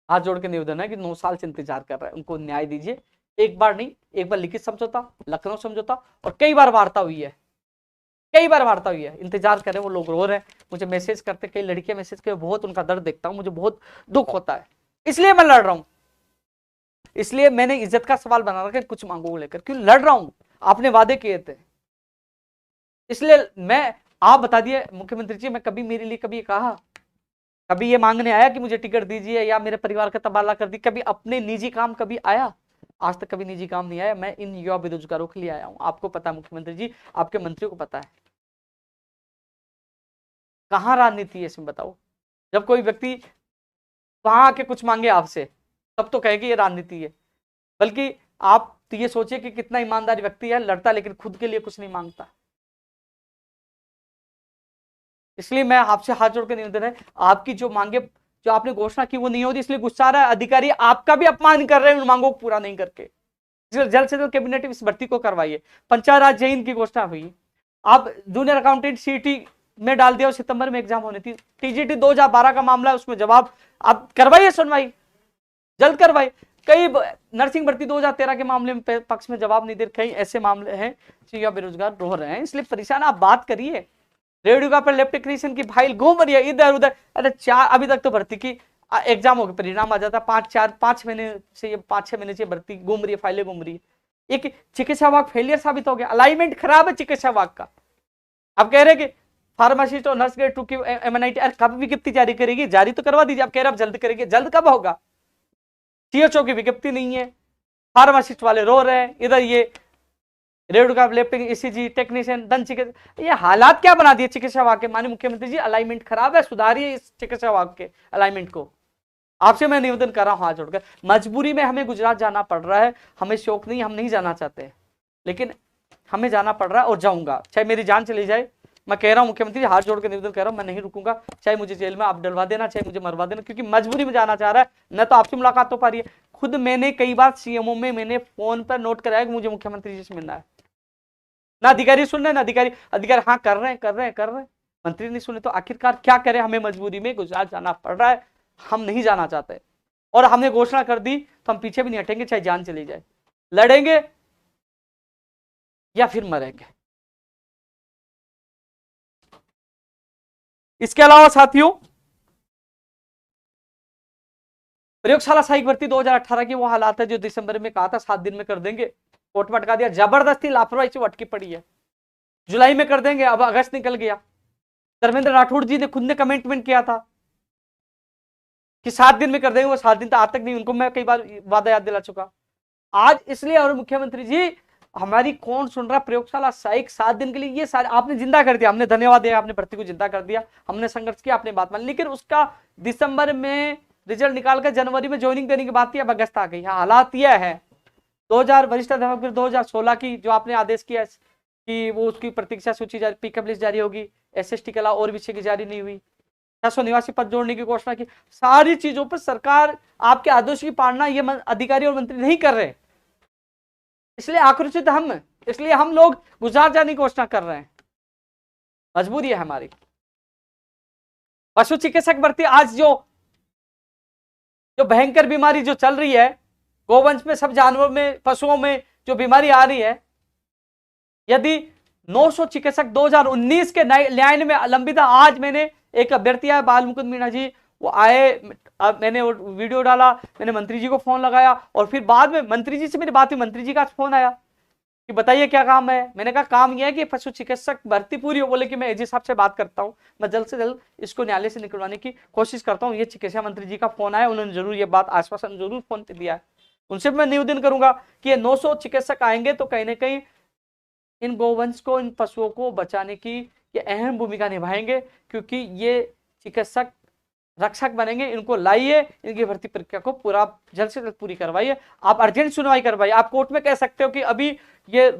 हाथ जोड़ के निवेदन है कि 9 साल से इंतजार कर रहे हैं, उनको न्याय दीजिए। एक बार नहीं, एक बार लिखित समझौता, लखनऊ समझौता, और कई बार वार्ता हुई है, कई बार वार्ता हुई है। इंतजार कर रहे हैं, वो लोग रो रहे हैं, मुझे मैसेज करते, कई लड़कियां मैसेज करके, बहुत उनका दर्द देखता हूं, मुझे बहुत दुख होता है। इसलिए मैं लड़ रहा हूं, इसलिए मैंने इज्जत का सवाल बना रखा है कुछ मांगों को लेकर। क्यों लड़ रहा हूं? आपने वादे किए थे, इसलिए मैं, आप बता दिए मुख्यमंत्री जी, मैं कभी मेरे लिए कभी कहा, कभी ये मांगने आया कि मुझे टिकट दीजिए या मेरे परिवार का तबादला कर दी? कभी अपने निजी काम कभी आया? आज तक कभी निजी काम नहीं आया। मैं इन युवा बेरोजगारों के लिए आया हूं। आपको पता है मुख्यमंत्री जी, आपके मंत्रियों को पता है। कहां राजनीति है इसमें बताओ? जब कोई व्यक्ति वहां आके कुछ मांगे आपसे, तब तो कहेगी ये राजनीति है। बल्कि आप तो ये सोचिए कि कितना ईमानदार व्यक्ति है, लड़ता लेकिन खुद के लिए कुछ नहीं मांगता। इसलिए मैं आपसे हाथ जोड़ के निवेदन है, आपकी जो मांगे, जो आपने घोषणा की वो नहीं होती, इसलिए गुस्सा आ रहा है। अधिकारी आपका भी अपमान कर रहे हैं उन मांगों को पूरा नहीं करके। जल्द से जल्द कैबिनेट इस भर्ती को करवाइए। पंचायत राज जैन की घोषणा हुई, आप जूनियर अकाउंटेंट सीटी में डाल दिया, सितंबर में एग्जाम होनी थी। टीजीटी 2012 का मामला है, उसमें जवाब आप करवाइए, सुनवाई जल्द करवाइए। कई नर्सिंग भर्ती 2013 के मामले में पक्ष में जवाब नहीं दे, कई ऐसे मामले हैं जो बेरोजगार रो रहे हैं, इसलिए परेशान। आप बात करिए। रेडियो का पर लैब टेक्नीशियन की फाइल घूम रही है इधर उधर। अरे 4 अभी तक तो भर्ती की एग्जाम हो गया, परिणाम आ जाता है 5 महीने से, ये 5-6 महीने से भर्ती घूम रही है, फाइलें घूम रही है। एक चिकित्सा विभाग फेलियर साबित हो गया, अलाइनमेंट खराब है चिकित्सा विभाग का। अब कह रहे कि फार्मासिस्ट और नर्स ग्रेड 2 की एमएनआईटी कब विज्ञप्ति जारी करेगी? जारी तो करवा दीजिए। अब कह रहे अब जल्द करेंगे, जल्द कब होगा? सीएचओ की विज्ञप्ति नहीं है, फार्मासिस्ट वाले रो रहे हैं, इधर ये रेडियो का लैपटॉप ईसीजी टेक्नीशियन दंत चिकित्सा, ये हालात क्या बना दिए चिकित्सा विभाग के? माननीय मुख्यमंत्री जी, अलाइनमेंट खराब है, सुधारिए इस चिकित्सा विभाग के अलाइनमेंट को। आपसे मैं निवेदन कर रहा हूं हाथ जोड़कर। मजबूरी में हमें गुजरात जाना पड़ रहा है, हमें शौक नहीं, हम नहीं जाना चाहते, लेकिन हमें जाना पड़ रहा है और जाऊंगा, चाहे मेरी जान चली जाए। मैं कह रहा हूं मुख्यमंत्री हाथ जोड़ के निवेदन कर रहा हूं, मैं नहीं रुकूंगा, चाहे मुझे जेल में आप डलवा देना, चाहे मुझे मरवा देना, क्योंकि मजबूरी में जाना चाह रहा है। न तो आपसे मुलाकात हो पा रही है, खुद मैंने कई बार सीएमओ में मैंने फोन पर नोट कराया कि मुझे मुख्यमंत्री जी से मिलना है। ना अधिकारी सुन रहे, ना अधिकारी हाँ कर रहे हैं, मंत्री नहीं सुने। तो आखिरकार क्या करें? हमें मजबूरी में गुजरात जाना पड़ रहा है, हम नहीं जाना चाहते, और हमने घोषणा कर दी तो हम पीछे भी नहीं हटेंगे, चाहे जान चली जाए। लड़ेंगे या फिर मरेंगे। इसके अलावा साथियों, प्रयोगशाला सहायक भर्ती 2018 की वो हालात है जो दिसंबर में कहा था 7 दिन में कर देंगे, कोर्ट में अटका दिया, जबरदस्ती लापरवाही से अटकी पड़ी है। जुलाई में कर देंगे, अब अगस्त निकल गया। धर्मेंद्र राठौड़ जी ने खुद ने कमिटमेंट किया था कि 7 दिन में कर देंगे, वो 7 दिन तक आज तक नहीं, उनको मैं कई बार वादा याद दिला चुका। आज इसलिए, और मुख्यमंत्री जी हमारी कौन सुन रहा, प्रयोगशाला साइक 7 दिन के लिए, ये सारे आपने जिंदा कर दिया, हमने धन्यवाद दिया, आपने भर्ती को जिंदा कर दिया, हमने संघर्ष किया, आपने बात मान, लेकिन उसका दिसंबर में रिजल्ट निकालकर जनवरी में ज्वाइनिंग देने की बात थी, अब अगस्त आ गई। हालात यह है 2000 वरिष्ठ अध्यापक फिर 2016 की जो आपने आदेश किया कि वो उसकी प्रतीक्षा सूची जारी, पिकअप लिस्ट जारी होगी, एसएसटी के अलावा और विषय की जारी नहीं हुई, 600 निवासी पद जोड़ने की घोषणा की, सारी चीजों पर सरकार आपके आदेश की पालना ये अधिकारी और मंत्री नहीं कर रहे, इसलिए आक्रोशित हम, इसलिए हम लोग गुजरात जाने की घोषणा कर रहे हैं, मजबूरी है हमारी। पशु चिकित्सक भर्ती, आज जो भयंकर बीमारी जो चल रही है गोवंश में, सब जानवरों में, पशुओं में जो बीमारी आ रही है, यदि 900 चिकित्सक 2019 के न्यायालय में लंबित है। आज मैंने एक अभ्यर्थी है बाल मुकुंद मीणा जी, वो आए, अब मैंने वो वीडियो डाला, मैंने मंत्री जी को फोन लगाया और फिर बाद में मंत्री जी से मेरी बात हुई, मंत्री जी का फोन आया कि बताइए क्या काम है। मैंने कहा काम यह है कि पशु चिकित्सक भर्ती पूरी हो। बोले कि मैं एजी साहब से बात करता हूँ, मैं जल्द से जल्द इसको न्यायालय से निकलवाने की कोशिश करता हूँ। ये चिकित्सा मंत्री जी का फोन आया, उन्होंने जरूर ये बात आश्वासन जरूर फोन पे दिया है, उनसे मैं निवेदन करूंगा कि ये 900 चिकित्सक आएंगे तो कहीं ना कहीं इन गोवंश को, इन पशुओं को बचाने की ये अहम भूमिका निभाएंगे, क्योंकि ये चिकित्सक रक्षक बनेंगे। इनको लाइए, इनकी भर्ती प्रक्रिया को पूरा जल्द से जल्द पूरी करवाइए। आप अर्जेंट सुनवाई करवाइए। आप कोर्ट में कह सकते हो कि अभी ये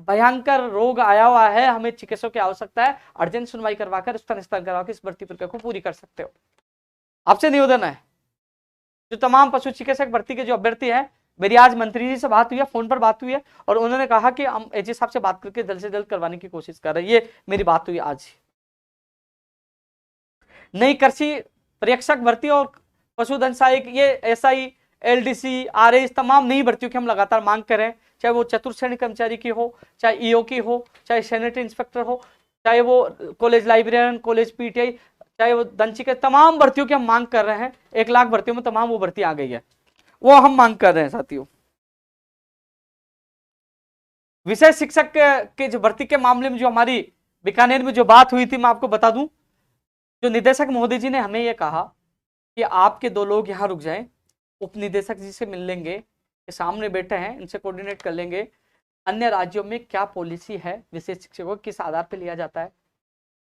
भयंकर रोग आया हुआ है, हमें चिकित्सकों की आवश्यकता है, अर्जेंट सुनवाई करवाकर उसका निस्तारण करवाकर इस भर्ती प्रक्रिया को पूरी कर सकते हो। आपसे निवेदन है, जो तमाम पशु चिकित्सक भर्ती के जो अभ्यर्थी हैं, मेरी आज मंत्री जी से बात हुई है, फोन पर बात हुई है, और उन्होंने कहा कि हम एजी साहब से बात करके जल्द से जल्द करवाने की कोशिश कर रहे हैं। ये मेरी बात हुई आज। नई कृषि पर्यवेक्षक भर्ती और पशुधन सहायक, ये एसआई, एलडीसी, आरए, इस तमाम नई भर्तियों की हम लगातार मांग कर रहे हैं, चाहे वो चतुर्थ श्रेणी कर्मचारी की हो, चाहे ईओ की हो, चाहे सैनिटरी इंस्पेक्टर हो, चाहे वो कॉलेज लाइब्रेरियन, कॉलेज पीटीआई, चाहे वो दंचिका, तमाम भर्तियों की हम मांग कर रहे हैं। 1 लाख भर्तियों में तमाम वो भर्ती आ गई है, वो हम मांग कर रहे हैं साथियों। विषय शिक्षक के जो भर्ती के मामले में जो हमारी बीकानेर में जो बात हुई थी, मैं आपको बता दूं, जो निदेशक महोदय जी ने हमें यह कहा कि आपके 2 लोग यहाँ रुक जाएं, उप निदेशक जी से मिल लेंगे, ये सामने बैठे हैं, इनसे कोऑर्डिनेट कर लेंगे, अन्य राज्यों में क्या पॉलिसी है, विशेष शिक्षकों को किस आधार पर लिया जाता है,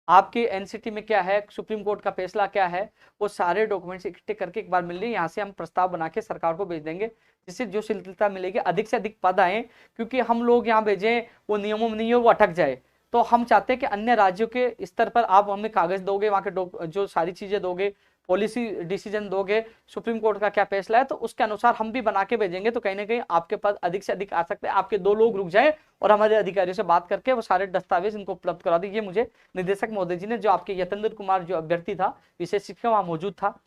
आपके एनसीटी में क्या है, सुप्रीम कोर्ट का फैसला क्या है, वो सारे डॉक्यूमेंट्स इकट्ठे करके एक बार मिल रही, यहाँ से हम प्रस्ताव बना के सरकार को भेज देंगे, जिससे जो शिथिलता मिलेगी, अधिक से अधिक पद आए, क्योंकि हम लोग यहाँ भेजें वो नियमों में नहीं हो, वो अटक जाए। तो हम चाहते हैं कि अन्य राज्यों के स्तर पर आप हमें कागज दोगे, वहाँ के जो सारी चीजें दोगे, पॉलिसी डिसीजन दोगे, सुप्रीम कोर्ट का क्या फैसला है, तो उसके अनुसार हम भी बना के भेजेंगे, तो कहीं ना कहीं आपके पास अधिक से अधिक आ सकते हैं। आपके 2 लोग रुक जाए और हमारे अधिकारियों से बात करके वो सारे दस्तावेज इनको उपलब्ध करा दीजिए। मुझे निदेशक महोदय जी ने, जो आपके यतेंद्र कुमार जो अभ्यर्थी था विशेष शिक्षक, वहां मौजूद था।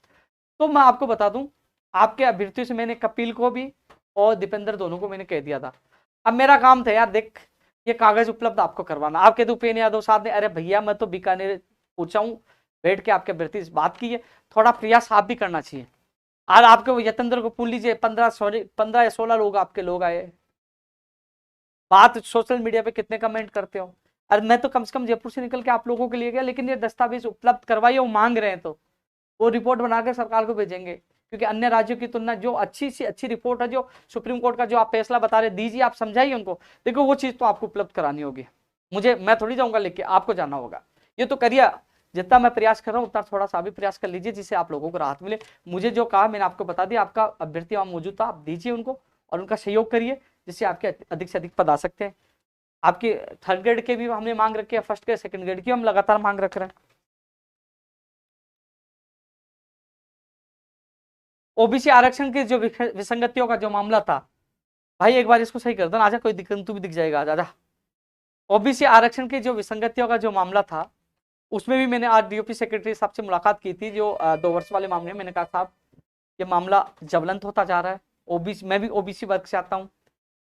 तो मैं आपको बता दूं, आपके अभ्यर्थियों से मैंने कपिल को भी और दीपेंद्र दोनों को मैंने कह दिया था। अब मेरा काम था यार, देख ये कागज उपलब्ध आपको करवाना। आपके उपेन्द्र यादव साहब ने, अरे भैया मैं तो बीकानेर पूछा हूँ, बैठ के आपके अभ्यर्थी से बात की है, थोड़ा प्रयास आप भी करना चाहिए। आज आपके यतेंद्र को पूछ लीजिए, 15 या 16 लोग आपके लोग आए, बात सोशल मीडिया पे कितने कमेंट करते हो। अरे मैं तो कम से कम जयपुर से निकल के आप लोगों के लिए गया, लेकिन ये दस्तावेज उपलब्ध करवाइए, वो मांग रहे हैं, तो वो रिपोर्ट बनाकर सरकार को भेजेंगे, क्योंकि अन्य राज्यों की तुलना जो अच्छी सी अच्छी रिपोर्ट है, जो सुप्रीम कोर्ट का जो आप फैसला बता रहे, दीजिए, आप समझाइए उनको। देखो वो चीज तो आपको उपलब्ध करानी होगी, मैं थोड़ी जाऊंगा लेके, आपको जाना होगा। ये तो करिए, जितना मैं प्रयास कर रहा हूँ उतना थोड़ा सा भी प्रयास कर लीजिए, जिससे आप लोगों को राहत मिले। मुझे जो कहा मैंने आपको बता दिया, आपका अभ्यर्थी वहां मौजूद था, आप दीजिए उनको और उनका सहयोग करिए, जिससे आपके अधिक से अधिक पद आ सकते हैं। आपकी 3rd ग्रेड के भी हमने मांग रखे हैं, 1st ग्रेड 2nd ग्रेड की हम लगातार मांग रख रहे हैं। ओबीसी आरक्षण की जो विसंगतियों का जो मामला था, भाई एक बार इसको सही कर दो ना, आजा कोई दिक्कत, तू भी दिख जाएगा, आजा। ओबीसी आरक्षण की जो विसंगतियों का जो मामला था, उसमें भी मैंने आज डीओपी सेक्रेटरी साहब से मुलाकात की थी, जो 2 वर्ष वाले मामले में। मैंने कहा साहब ये मामला ज्वलंत होता जा रहा है, ओबीसी, मैं भी ओबीसी वर्ग से आता हूँ,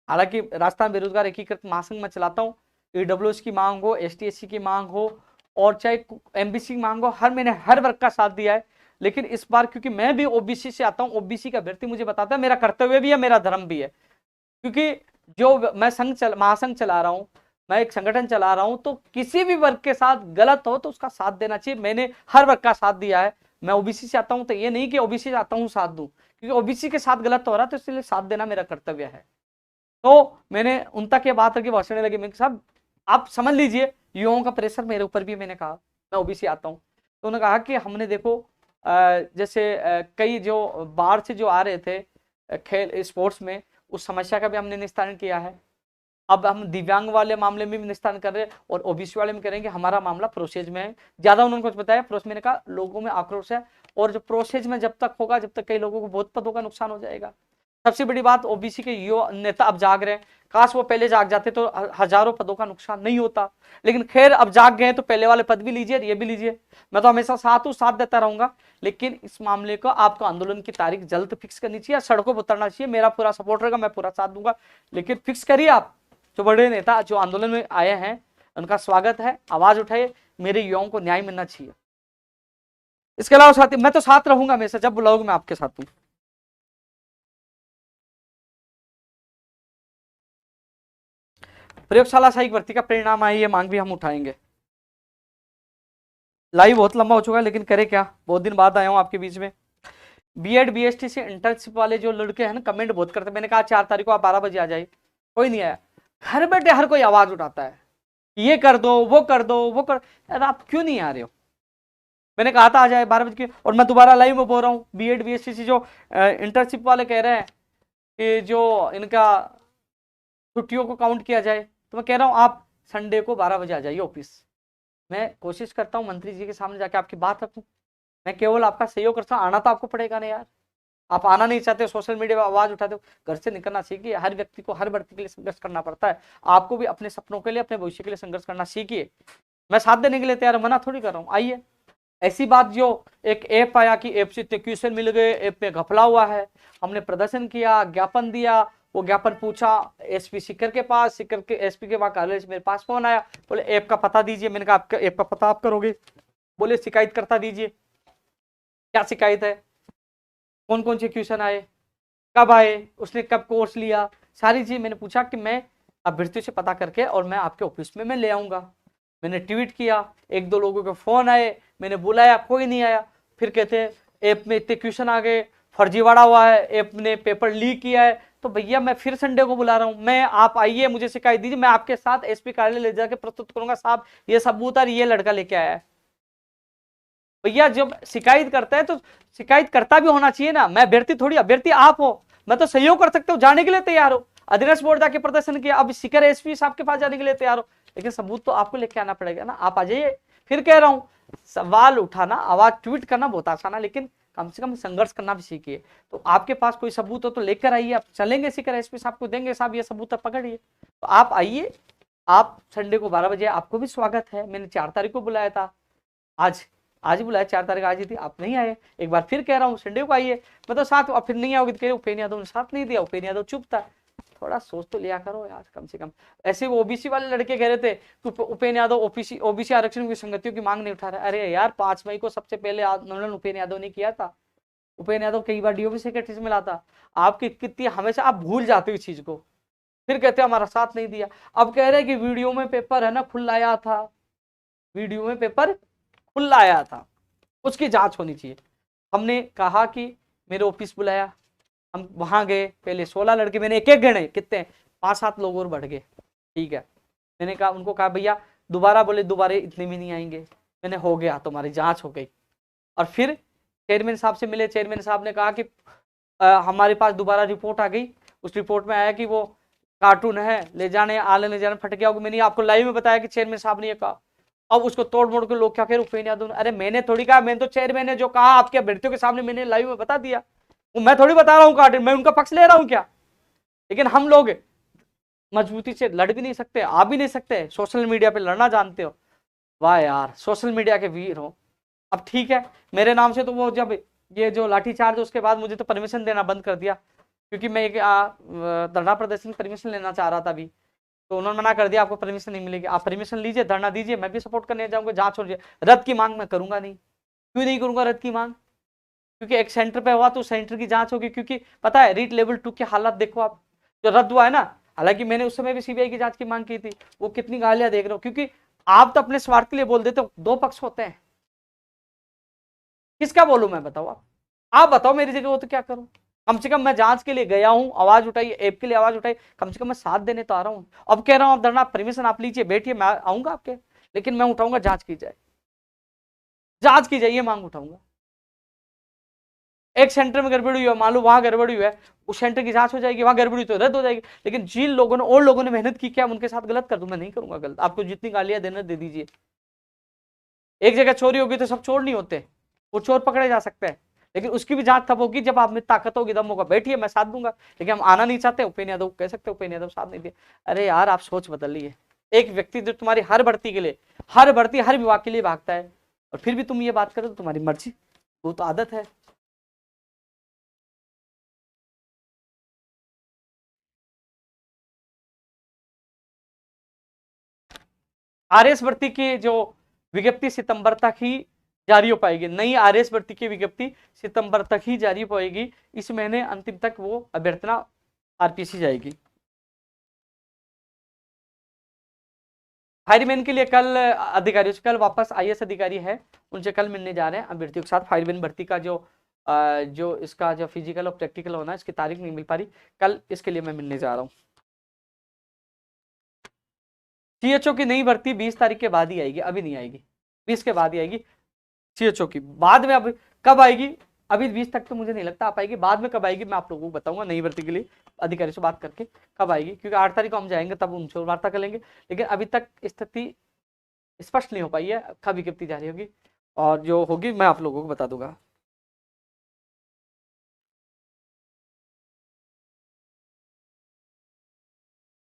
हालांकि राजस्थान बेरोजगार एकीकृत महासंघ में चलाता हूँ, ईडब्ल्यूएस की मांग हो, एसटी/एससी की मांग हो, और चाहे एमबीसी की मांग हो, मैंने हर वर्ग का साथ दिया है। लेकिन इस बार क्योंकि मैं भी ओबीसी से आता हूँ, ओबीसी का अभ्यर्थी मुझे बताता है, मेरा कर्तव्य भी है, मेरा धर्म भी है, क्योंकि जो मैं महासंघ चला रहा हूँ, मैं एक संगठन चला रहा हूं, तो किसी भी वर्ग के साथ गलत हो तो उसका साथ देना चाहिए। मैंने हर वर्ग का साथ दिया है। मैं ओबीसी से आता हूं तो ये नहीं कि ओबीसी से आता हूं साथ दूं, क्योंकि ओबीसी के साथ गलत हो रहा तो इसलिए साथ देना मेरा कर्तव्य है। तो मैंने उन तक ये बात रखी, भाषण लगे, मैं साहब आप समझ लीजिए युवाओं का प्रेशर मेरे ऊपर भी। मैंने कहा मैं ओबीसी आता हूँ, तो उन्होंने कहा कि हमने देखो जैसे कई जो बाहर से जो आ रहे थे खेल स्पोर्ट्स में, उस समस्या का भी हमने निस्तारण किया है। अब हम दिव्यांग वाले मामले में भी निस्तारण कर रहे हैं और ओबीसी वाले में करेंगे। हमारा मामला प्रोसेस में है। ज्यादा उन्होंने कुछ बताया प्रोसेस, मैंने कहा लोगों में आक्रोश है, और जो प्रोसेस में जब तक होगा, जब तक कई लोगों को बहुत पदों का नुकसान हो जाएगा। सबसे बड़ी बात, ओबीसी के युवा नेता अब जाग रहे हैं। काश वो पहले जाग जाते तो हजारों पदों का नुकसान नहीं होता, लेकिन खैर अब जाग गए तो पहले वाले पद भी लीजिए, ये भी लीजिए। मैं तो हमेशा साथ हूं, साथ देता रहूंगा, लेकिन इस मामले को आपको आंदोलन की तारीख जल्द फिक्स करनी चाहिए, सड़कों पर उतरना चाहिए। मेरा पूरा सपोर्ट रहेगा, मैं पूरा साथ दूंगा, लेकिन फिक्स करिए आप। जो बड़े नेता जो आंदोलन में आए हैं उनका स्वागत है, आवाज उठाइए, मेरे युवाओं को न्याय मिलना चाहिए। इसके अलावा साथी, मैं तो साथ रहूंगा हमेशा, जब बुलाओगे मैं आपके साथ हूं। प्रयोगशाला सहायक भर्ती का परिणाम आई, ये मांग भी हम उठाएंगे। लाइव बहुत लंबा हो चुका है, लेकिन करे क्या, बहुत दिन बाद आया हूं आपके बीच में। बीएड बीएसटी से इंटर्नशिप वाले जो लड़के हैं ना, कमेंट बहुत करते हैं। मैंने कहा 4 तारीख को आप 12 बजे आ जाइए, कोई नहीं आया। घर बैठे हर कोई आवाज उठाता है, ये कर दो, वो कर दो, वो कर। यार आप क्यों नहीं आ रहे हो? मैंने कहा था आ जाए 12 बजे की, और मैं दोबारा लाइव में बोल रहा हूँ। बीएड बीएसटी से जो इंटर्नशिप वाले कह रहे हैं कि जो इनका छुट्टियों को काउंट किया जाए, तो मैं कह रहा हूँ आप संडे को 12 बजे आ जाइए ऑफिस। मैं कोशिश करता हूँ मंत्री जी के सामने जाके आपकी बात रखूं, मैं केवल आपका सहयोग करता हूँ। आना तो आपको पड़ेगा ना यार, आप आना नहीं चाहते, सोशल मीडिया पर आवाज उठाते हो। घर से निकलना सीखिए। हर व्यक्ति को हर भर्ती के लिए संघर्ष करना पड़ता है, आपको भी अपने सपनों के लिए, अपने भविष्य के लिए संघर्ष करना सीखिए। मैं साथ देने के लिए तैयार, मना थोड़ी कर रहा हूँ, आइए। ऐसी बात जो एक ऐप आया कि ऐप से इतने क्वेश्चन मिल गए, ऐप में घपला हुआ है, हमने प्रदर्शन किया, ज्ञापन दिया, वो ज्ञापन पूछा एसपी सिकर के पास, सिकर के एसपी के पास कार्यालय से मेरे पास फोन आया, बोले ऐप का पता दीजिए। मैंने कहा आपका ऐप का पता आप करोगे? बोले शिकायत करता दीजिए। क्या शिकायत है, कौन कौन से क्वेश्चन आए, कब आए, उसने कब कोर्स लिया, सारी चीज मैंने पूछा कि मैं अभ्यर्थियों से पता करके और मैं आपके ऑफिस में मैं ले आऊंगा। मैंने ट्वीट किया, 1-2 लोगों के फोन आए, मैंने बुलाया, कोई नहीं आया। फिर कहते हैं ऐप में इतने क्वेश्चन आ गए, फर्जीवाड़ा हुआ है, ऐप ने पेपर लीक किया है। तो भैया मैं फिर संडे को बुला रहा हूं, मैं आप आइए, मुझे शिकायत दीजिए, मैं आपके साथ एसपी कार्यालय ले जाकर प्रस्तुत करूंगा, साहब ये सबूत और ये लड़का लेके आया है। भैया जब शिकायत करता है तो शिकायत करता भी होना चाहिए ना। मैं अभ्यर्थी थोड़ी, अभ्यर्थी आप हो, मैं तो सहयोग कर सकते हो, जाने के लिए तैयार हो। अधीनस्थ बोर्ड जाके प्रदर्शन किया, अब शिखर एसपी साहब के पास जाने के लिए तैयार हो, लेकिन सबूत तो आपको लेके आना पड़ेगा ना। आप आ जाइए। फिर कह रहा हूं, सवाल उठाना, आवाज ट्वीट करना बहुत आसान है, लेकिन कम से कम संघर्ष करना भी सीखिए। तो आपके पास कोई सबूत हो तो लेकर आइए, आप चलेंगे शिखर एसपी साहब को देंगे, साहब ये सबूत पकड़िए। तो आप आइए, आप संडे को 12 बजे, आपको भी स्वागत है। मैंने 4 तारीख को बुलाया था, आज ही बुलाया, 4 तारीख आज ही थी, आप नहीं आए। एक बार फिर कह रहा हूँ संडे को आइए, मैं तो साथ, फिर नहीं आओगे तो कह रहे उपेन्द्र यादव ने साथ नहीं दिया, उपेन्द्र यादव चुप था। थोड़ा सोच तो लिया करो यार कम से कम। ऐसे वो ओबीसी वाले लड़के कह रहे थे कि उपेन्द्र यादव ओबीसी आरक्षण की संगतियों की मांग नहीं उठा रहे। अरे यार 5 मई को सबसे पहले आंदोलन उपेन्द्र यादव ने किया था। उपेन्द्र यादव कई बार डीओबी सेक्रेटरी से मिला था। आपकी कितनी, हमेशा आप भूल जाते हो इस चीज को, फिर कहते हमारा साथ नहीं दिया। अब कह रहे कि वीडियो में पेपर है ना खुला आया था, वीडियो में पेपर खुला आया था, उसकी जांच होनी चाहिए। हमने कहा कि मेरे ऑफिस बुलाया, हम वहां गए, पहले 16 लड़के, मैंने एक एक गणे, कितने 5-7 लोग और बढ़ गए, ठीक है। मैंने कहा, उनको कहा भैया दोबारा, बोले दोबारा इतने भी नहीं आएंगे। मैंने हो गया, तुम्हारी जांच हो गई। और फिर चेयरमैन साहब से मिले, चेयरमैन साहब ने कहा कि हमारे पास दोबारा रिपोर्ट आ गई, उस रिपोर्ट में आया कि वो कार्टून है, ले जाने आने ले जाने फट गया होगा। मैंने आपको लाइव में बताया कि चेयरमैन साहब ने ये कहा। अब उसको तोड़ मोड़ के लोग क्या कह रहे, उपेन्द्र यादव ने, अरे मैंने थोड़ी कहा, मैंने तो चेयरमैन ने जो कहा आपके अभ्यर्थियों के सामने मैंने लाइव में बता दिया। मैं थोड़ी बता रहा हूँ कार्टून, मैं उनका पक्ष ले रहा हूँ क्या? लेकिन हम लोग मजबूती से लड़ भी नहीं सकते, आ भी नहीं सकते, सोशल मीडिया पे लड़ना जानते हो। वाह यार, सोशल मीडिया के वीर हो। अब ठीक है, मेरे नाम से तो वो जब ये जो लाठीचार्ज, उसके बाद मुझे तो परमिशन देना बंद कर दिया, क्योंकि मैं एक धरना प्रदर्शन परमिशन लेना चाह रहा था अभी, तो उन्होंने मना कर दिया, आपको परमिशन नहीं मिलेगी, आप परमिशन लीजिए, धरना दीजिए, मैं भी सपोर्ट करने जाऊंगा, जांच हो जाए। रद्द की मांग मैं करूंगा नहीं। क्यों नहीं करूंगा रद्द की मांग? क्योंकि एक सेंटर पे हुआ तो सेंटर की जांच होगी, क्योंकि पता है रीट लेवल 2 के हालात देखो आप, जो रद्द हुआ है ना, हालांकि मैंने उस समय भी सीबीआई की जांच की मांग की थी। वो कितनी गालियां देख रहे हो, क्योंकि आप तो अपने स्वार्थ के लिए बोल देते हो, दो पक्ष होते हैं, किसका बोलूं मैं, बताओ आप बताओ मेरी जगह हो तो क्या करूं। कम से कम मैं जांच के लिए गया हूं, आवाज उठाई, ऐप के लिए आवाज उठाई, कम से कम मैं साथ देने तो आ रहा हूं। अब कह रहा हूं, अब धरना परमिशन आप लीजिए, बैठिए, मैं आऊंगा आपके, लेकिन मैं उठाऊंगा, जांच की जाए, जांच की जाए, ये मांग उठाऊंगा। एक सेंटर में गड़बड़ी हुई है, मान लो वहां गड़बड़ी हुई है, उस सेंटर की जांच हो जाएगी, वहां गड़बड़ी तो रद्द हो जाएगी। लेकिन जिन लोगों ने और लोगों ने मेहनत की, क्या उनके साथ गलत कर दूं? मैं नहीं करूंगा गलत। आपको जितनी गालियां देना दे दीजिए। एक जगह चोरी होगी तो सब चोर नहीं होते, वो चोर पकड़े जा सकते हैं, लेकिन उसकी भी जांच तब होगी जब आप में ताकत होगी, दम होगा। बैठिए, मैं साथ दूंगा। लेकिन हम आना नहीं चाहते, उपेन्द्र यादव कह सकते, उपेन्द्र यादव साथ नहीं दिए। अरे यार, आप सोच बदल लीजिए। एक व्यक्ति जो तुम्हारी हर भर्ती के लिए, हर भर्ती, हर विभाग के लिए भागता है, और फिर भी तुम ये बात करो तो तुम्हारी मर्जी, वो तो आदत है। आरएस भर्ती की जो विज्ञप्ति सितंबर तक ही जारी हो पाएगी, नई आरएस भर्ती की विज्ञप्ति सितंबर तक ही जारी हो पाएगी। इस महीने अंतिम तक वो अभ्यर्थना आरपीसी जाएगी। फायरमैन के लिए कल अधिकारियों से, कल वापस आईएएस अधिकारी है, उनसे कल मिलने जा रहे हैं अभ्यर्थियों के साथ। फायरमैन भर्ती का जो इसका जो फिजिकल और प्रैक्टिकल होना है, इसकी तारीख नहीं मिल पा रही, कल इसके लिए मैं मिलने जा रहा हूँ। सीएचओ की नई भर्ती 20 तारीख के बाद ही आएगी, अभी नहीं आएगी, 20 के बाद ही आएगी सीएचओ की। बाद में अब कब आएगी, अभी 20 तक तो मुझे नहीं लगता आ पाएगी, बाद में कब आएगी मैं आप लोगों को बताऊंगा, नई भर्ती के लिए अधिकारी से बात करके कब आएगी, क्योंकि 8 तारीख को हम जाएंगे, तब उनसे वार्ता करेंगे। लेकिन अभी तक स्थिति स्पष्ट नहीं हो पाई है, कब विज्ञप्ति जारी होगी, और जो होगी मैं आप लोगों को बता दूंगा।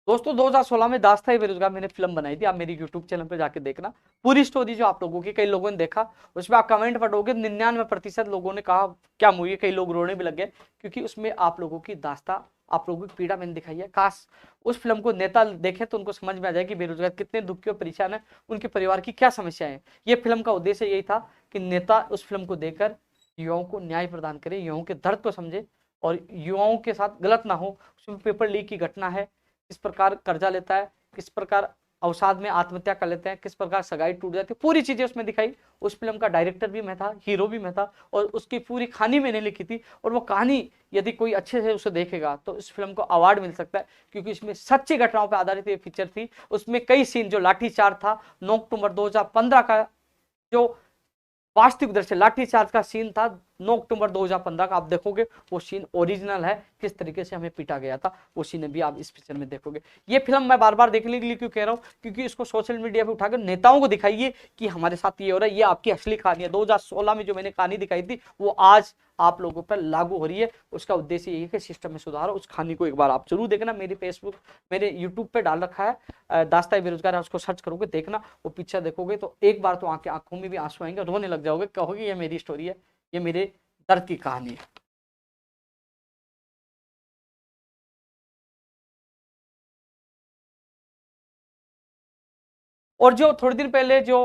दोस्तों 2016 में दास्तान बेरोजगार मैंने फिल्म बनाई थी, आप मेरी यूट्यूब चैनल पे जाके देखना पूरी स्टोरी, जो आप लोगों की, कई लोगों ने देखा, उसमें आप कमेंट पढ़ोगे 99% लोगों ने कहा क्या मूवी है, कई लोग रोने भी लग गए, क्योंकि उसमें आप लोगों की दास्ता, आप लोगों की पीड़ा मैंने दिखाई है। काश उस फिल्म को नेता देखे तो उनको समझ में आ जाए कि बेरोजगार कितने दुखी और परेशान है, उनके परिवार की क्या समस्याएं हैं। ये फिल्म का उद्देश्य यही था कि नेता उस फिल्म को देखकर युवाओं को न्याय प्रदान करे, युवाओं के दर्द को समझे, और युवाओं के साथ गलत ना हो। उसमें पेपर लीक की घटना है, किस प्रकार कर्जा लेता है, किस प्रकार अवसाद में आत्महत्या कर लेते हैं, किस प्रकार सगाई टूट जाती है, पूरी चीजें उसमें दिखाई। उस फिल्म का डायरेक्टर भी मैं था, हीरो भी मैं था, और उसकी पूरी कहानी मैंने लिखी थी। और वो कहानी यदि कोई अच्छे से उसे देखेगा तो इस फिल्म को अवार्ड मिल सकता है, क्योंकि इसमें सच्ची घटनाओं पर आधारित ये पिक्चर थी। उसमें कई सीन, जो लाठीचार्ज था 9 अक्टूबर 2015 का, जो वास्तविक दृश्य लाठीचार्ज का सीन था 9 अक्टूबर 2015 का, आप देखोगे वो सीन ओरिजिनल है, किस तरीके से हमें पीटा गया था, वो सीन भी आप इस पिक्चर में देखोगे। ये फिल्म मैं बार बार देखने के लिए क्यों कह रहा हूँ, क्योंकि इसको सोशल मीडिया पे उठाकर नेताओं को दिखाइए कि हमारे साथ ये हो रहा है, ये आपकी असली कहानी है। 2016 में जो मैंने कहानी दिखाई थी वो आज आप लोगों पर लागू हो रही है। उसका उद्देश्य यही है कि सिस्टम में सुधार हो। उस कहानी को एक बार आप जरूर देखना, मेरे फेसबुक, मेरे यूट्यूब पे डाल रखा है, दास्तान बेरोजगार है, उसको सर्च करोगे, देखना, वो पिक्चर देखोगे तो एक बार तो आंखों में भी आंसू आएंगे, रोने लग जाओगे, कहोगे ये मेरी स्टोरी है, ये मेरे दर्द की कहानी है। और जो थोड़ी दिन पहले जो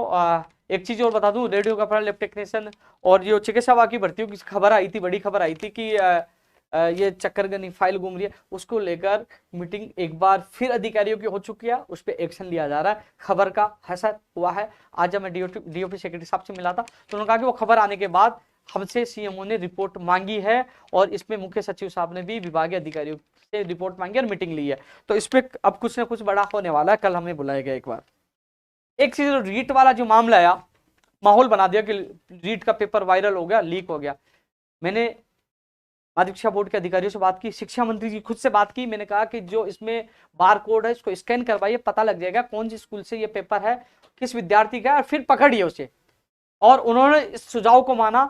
एक चीज और बता दूं, रेडियो का लैब टेक्नीशियन और जो चिकित्सा विभाग की भर्तियों की खबर आई थी, बड़ी खबर आई थी कि ये चक्करगनी फाइल घूम रही है, उसको लेकर मीटिंग एक बार फिर अधिकारियों की हो चुकी है, उस पर एक्शन लिया जा रहा है। खबर का हसर हुआ है। आज जब मैं डीओपी सेक्रेटरी साहब से मिला था तो उन्होंने कहा कि वो खबर आने के बाद हमसे सीएमओ ने रिपोर्ट मांगी है, और इसमें मुख्य सचिव साहब ने भी विभागीय अधिकारियों से रिपोर्ट मांगी और मीटिंग ली है। तो इस पे अब कुछ ना कुछ बड़ा होने वाला है, कल हमें बुलाया गया एक बार। एक चीज, रीट वाला जो मामला आया, माहौल बना दिया कि रीट का पेपर वायरल हो गया, लीक हो गया। मैंने माध्यमिक शिक्षा बोर्ड के अधिकारियों से बात की, शिक्षा मंत्री जी खुद से बात की, मैंने कहा कि जो इसमें बार कोड है इसको स्कैन करवाइए, पता लग जाएगा कौन सी स्कूल से ये पेपर है, किस विद्यार्थी का है, और फिर पकड़िए उसे। और उन्होंने इस सुझाव को माना,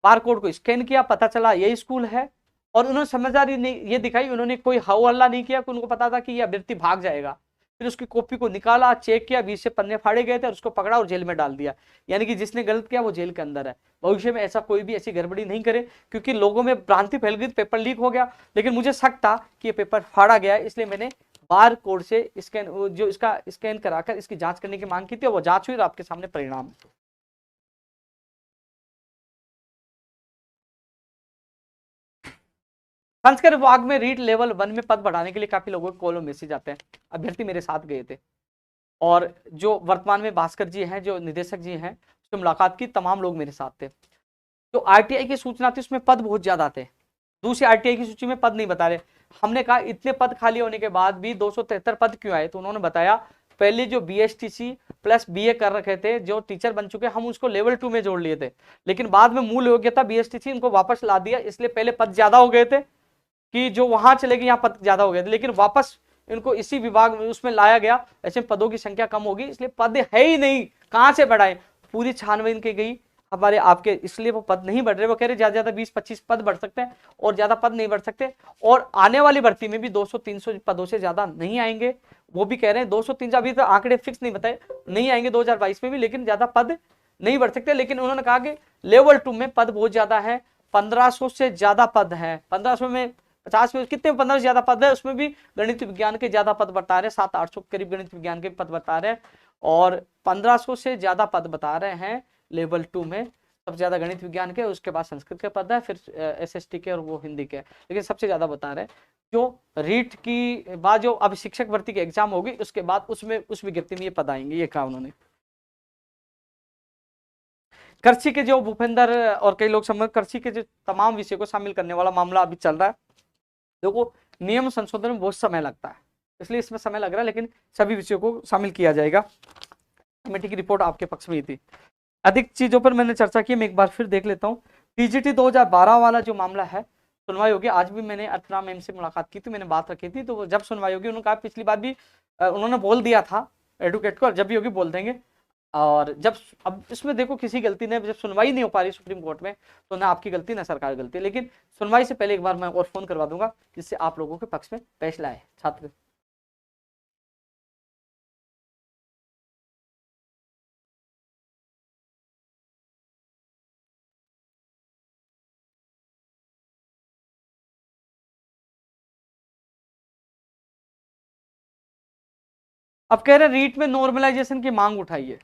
बार कोड को स्कैन किया, पता चला यही स्कूल है। और उन्होंने समझदारी नहीं ये दिखाई, उन्होंने कोई हवा हल्ला नहीं किया, उनको पता था कि ये अभ्यर्थी भाग जाएगा। फिर उसकी कॉपी को निकाला, चेक किया, 20 से पन्ने फाड़े गए थे, और उसको पकड़ा और जेल में डाल दिया। यानी कि जिसने गलत किया वो जेल के अंदर है। भविष्य में ऐसा कोई भी ऐसी गड़बड़ी नहीं करे, क्योंकि लोगों में भ्रांति फैल गई, पेपर लीक हो गया। लेकिन मुझे शक था कि ये पेपर फाड़ा गया है, इसलिए मैंने बार कोड से स्कैन, जो इसका स्कैन कराकर इसकी जांच करने की मांग की थी, और वो जांच हुई और आपके सामने परिणाम। संस्कृत विभाग में रीट लेवल 1 में पद बढ़ाने के लिए काफी लोगों के कॉल और मैसेज आते हैं। अभ्यर्थी मेरे साथ गए थे, और जो वर्तमान में भास्कर जी हैं, जो निदेशक जी हैं, उससे मुलाकात की, तमाम लोग मेरे साथ थे। जो आरटीआई की सूचना थी उसमें पद बहुत ज्यादा थे, दूसरी आरटीआई की सूची में पद नहीं बता रहे। हमने कहा इतने पद खाली होने के बाद भी 273 पद क्यों आए, तो उन्होंने बताया पहले जो बीएसटीसी प्लस बीए कर रखे थे, जो टीचर बन चुके, हम उसको लेवल 2 में जोड़ लिए थे, लेकिन बाद में मूल योग्यता बीएसटीसी इनको वापस ला दिया, इसलिए पहले पद ज्यादा हो गए थे कि जो वहां चले गए, यहाँ पद ज्यादा हो गए थे, लेकिन वापस इनको इसी विभाग में उसमें लाया गया, ऐसे पदों की संख्या कम होगी, इसलिए पद है ही नहीं, कहां से बढ़ाए। पूरी छानबीन की गई हमारे आपके, इसलिए वो पद नहीं बढ़ रहे। वो कह रहे ज्यादा 20-25 पद बढ़ सकते हैं और ज्यादा पद नहीं बढ़ सकते, और आने वाली भर्ती में भी 200-300 पदों से ज्यादा नहीं आएंगे। वो भी कह रहे हैं 200-300, अभी तो आंकड़े फिक्स नहीं बताए, नहीं आएंगे 2022 में भी, लेकिन ज्यादा पद नहीं बढ़ सकते। लेकिन उन्होंने कहा कि लेवल 2 में पद बहुत ज्यादा है, 1500 से ज्यादा पद है, 1500 में 50 में कितने, 15 से ज्यादा पद है, उसमें भी गणित विज्ञान के ज्यादा पद बता रहे हैं, 700-800 के करीब गणित विज्ञान के पद बता रहे हैं, और 1500 से ज्यादा पद बता रहे हैं लेवल 2 में। सबसे ज्यादा गणित विज्ञान के, उसके बाद संस्कृत के पद है, फिर एसएसटी के और वो हिंदी के, लेकिन सबसे ज्यादा बता रहे हैं। जो रीट की बाद जो अब शिक्षक भर्ती की एग्जाम होगी, उसके बाद उसमें उस विज्ञप्ति में ये पद आएंगे, ये कहा उन्होंने। कृषि के जो भूपेंद्र और कई लोग समझ, कृषि के जो तमाम विषय को शामिल करने वाला मामला अभी चल रहा है। देखो नियम संशोधन में बहुत समय लगता है, इसलिए इसमें समय लग रहा है, लेकिन सभी विषयों को शामिल किया जाएगा। कमेटी की रिपोर्ट आपके पक्ष में ही थी। अधिक चीजों पर मैंने चर्चा की, मैं एक बार फिर देख लेता हूँ। टीजीटी 2012 वाला जो मामला है, सुनवाई होगी। आज भी मैंने अर्चना मैम से मुलाकात की थी, मैंने बात रखी थी, तो जब सुनवाई होगी, उन्होंने कहा पिछली बार भी उन्होंने बोल दिया था एडवोकेट को, जब भी होगी बोल देंगे। और जब अब इसमें देखो किसी गलती ने, जब सुनवाई नहीं हो पा रही सुप्रीम कोर्ट में, तो ना आपकी गलती ना सरकार की गलती, लेकिन सुनवाई से पहले एक बार मैं और फोन करवा दूंगा, जिससे आप लोगों के पक्ष में फैसला है। छात्र अब कह रहे रीट में नॉर्मलाइजेशन की मांग उठाई है।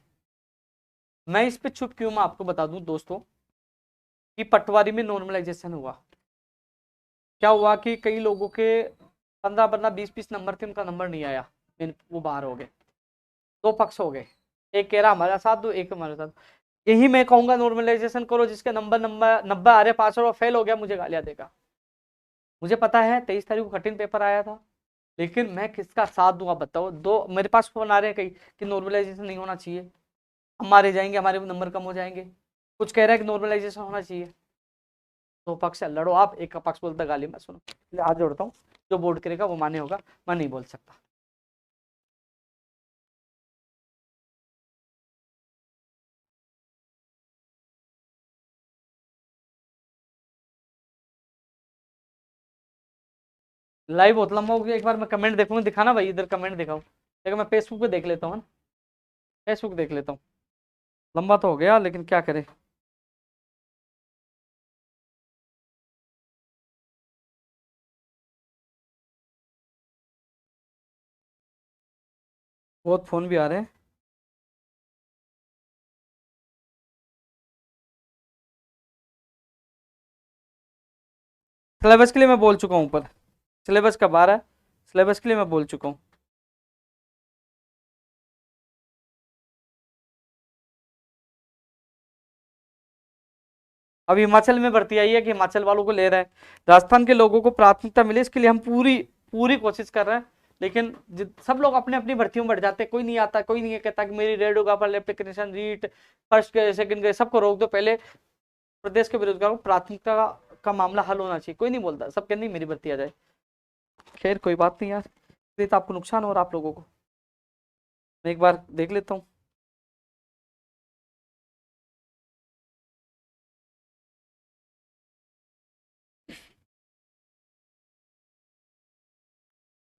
मैं इस पे चुप क्यों, मैं आपको बता दूं दोस्तों कि पटवारी में नॉर्मलाइजेशन हुआ। क्या हुआ कि कई लोगों के 15-15, 20-20 नंबर थे, उनका नंबर नहीं आया, वो बाहर हो गए। दो पक्ष हो गए, एक कह रहा हमारा साथ दो, एक हमारे साथ। यही मैं कहूंगा नॉर्मलाइजेशन करो, जिसके नंबर नंबर 90 आ रहे, पास और फेल हो गया, मुझे गालियां देगा। मुझे पता है 23 तारीख को कठिन पेपर आया था, लेकिन मैं किसका साथ दूंगा बताओ। दो मेरे पास फोन आ रहे हैं कई कि नॉर्मलाइजेशन नहीं होना चाहिए, हम मारे जाएंगे, हमारे नंबर कम हो जाएंगे। कुछ कह रहे हैं कि नॉर्मलाइजेशन होना चाहिए। दो पक्ष से लड़ो आप, एक का पक्ष बोलता गाली मत सुनो। इसलिए हाथ जोड़ता हूँ, जो बोर्ड करेगा वो मान्य होगा, मैं नहीं बोल सकता। लाइव बहुत लंबा हो गया, एक बार मैं कमेंट देखूंगा, दिखाना भाई, इधर कमेंट दिखाओ। देखो मैं फेसबुक पे देख लेता हूँ, फेसबुक देख लेता हूँ। लंबा तो हो गया, लेकिन क्या करें। बहुत फोन भी आ रहे हैं। सिलेबस के लिए मैं बोल चुका हूँ ऊपर, सिलेबस कब आ रहा है, सिलेबस के लिए मैं बोल चुका हूँ। अब हिमाचल में भर्ती आई है कि हिमाचल वालों को ले रहा है, राजस्थान के लोगों को प्राथमिकता मिले, इसके लिए हम पूरी पूरी कोशिश कर रहे हैं। लेकिन सब लोग अपने अपनी भर्तियों में बढ़ जाते हैं, कोई नहीं आता, कोई नहीं कहता कि मेरी रेड होगा पर एप्लीकेशन रीट फर्स्ट के सेकंड के सबको रोक दो, पहले प्रदेश के बेरोजगारों को प्राथमिकता का मामला हल होना चाहिए। कोई नहीं बोलता, सब कहते नहीं मेरी भर्ती आ जाए। खैर कोई बात नहीं यार, ये तो आपको नुकसान हो रहा आप लोगों को। मैं एक बार देख लेता हूँ।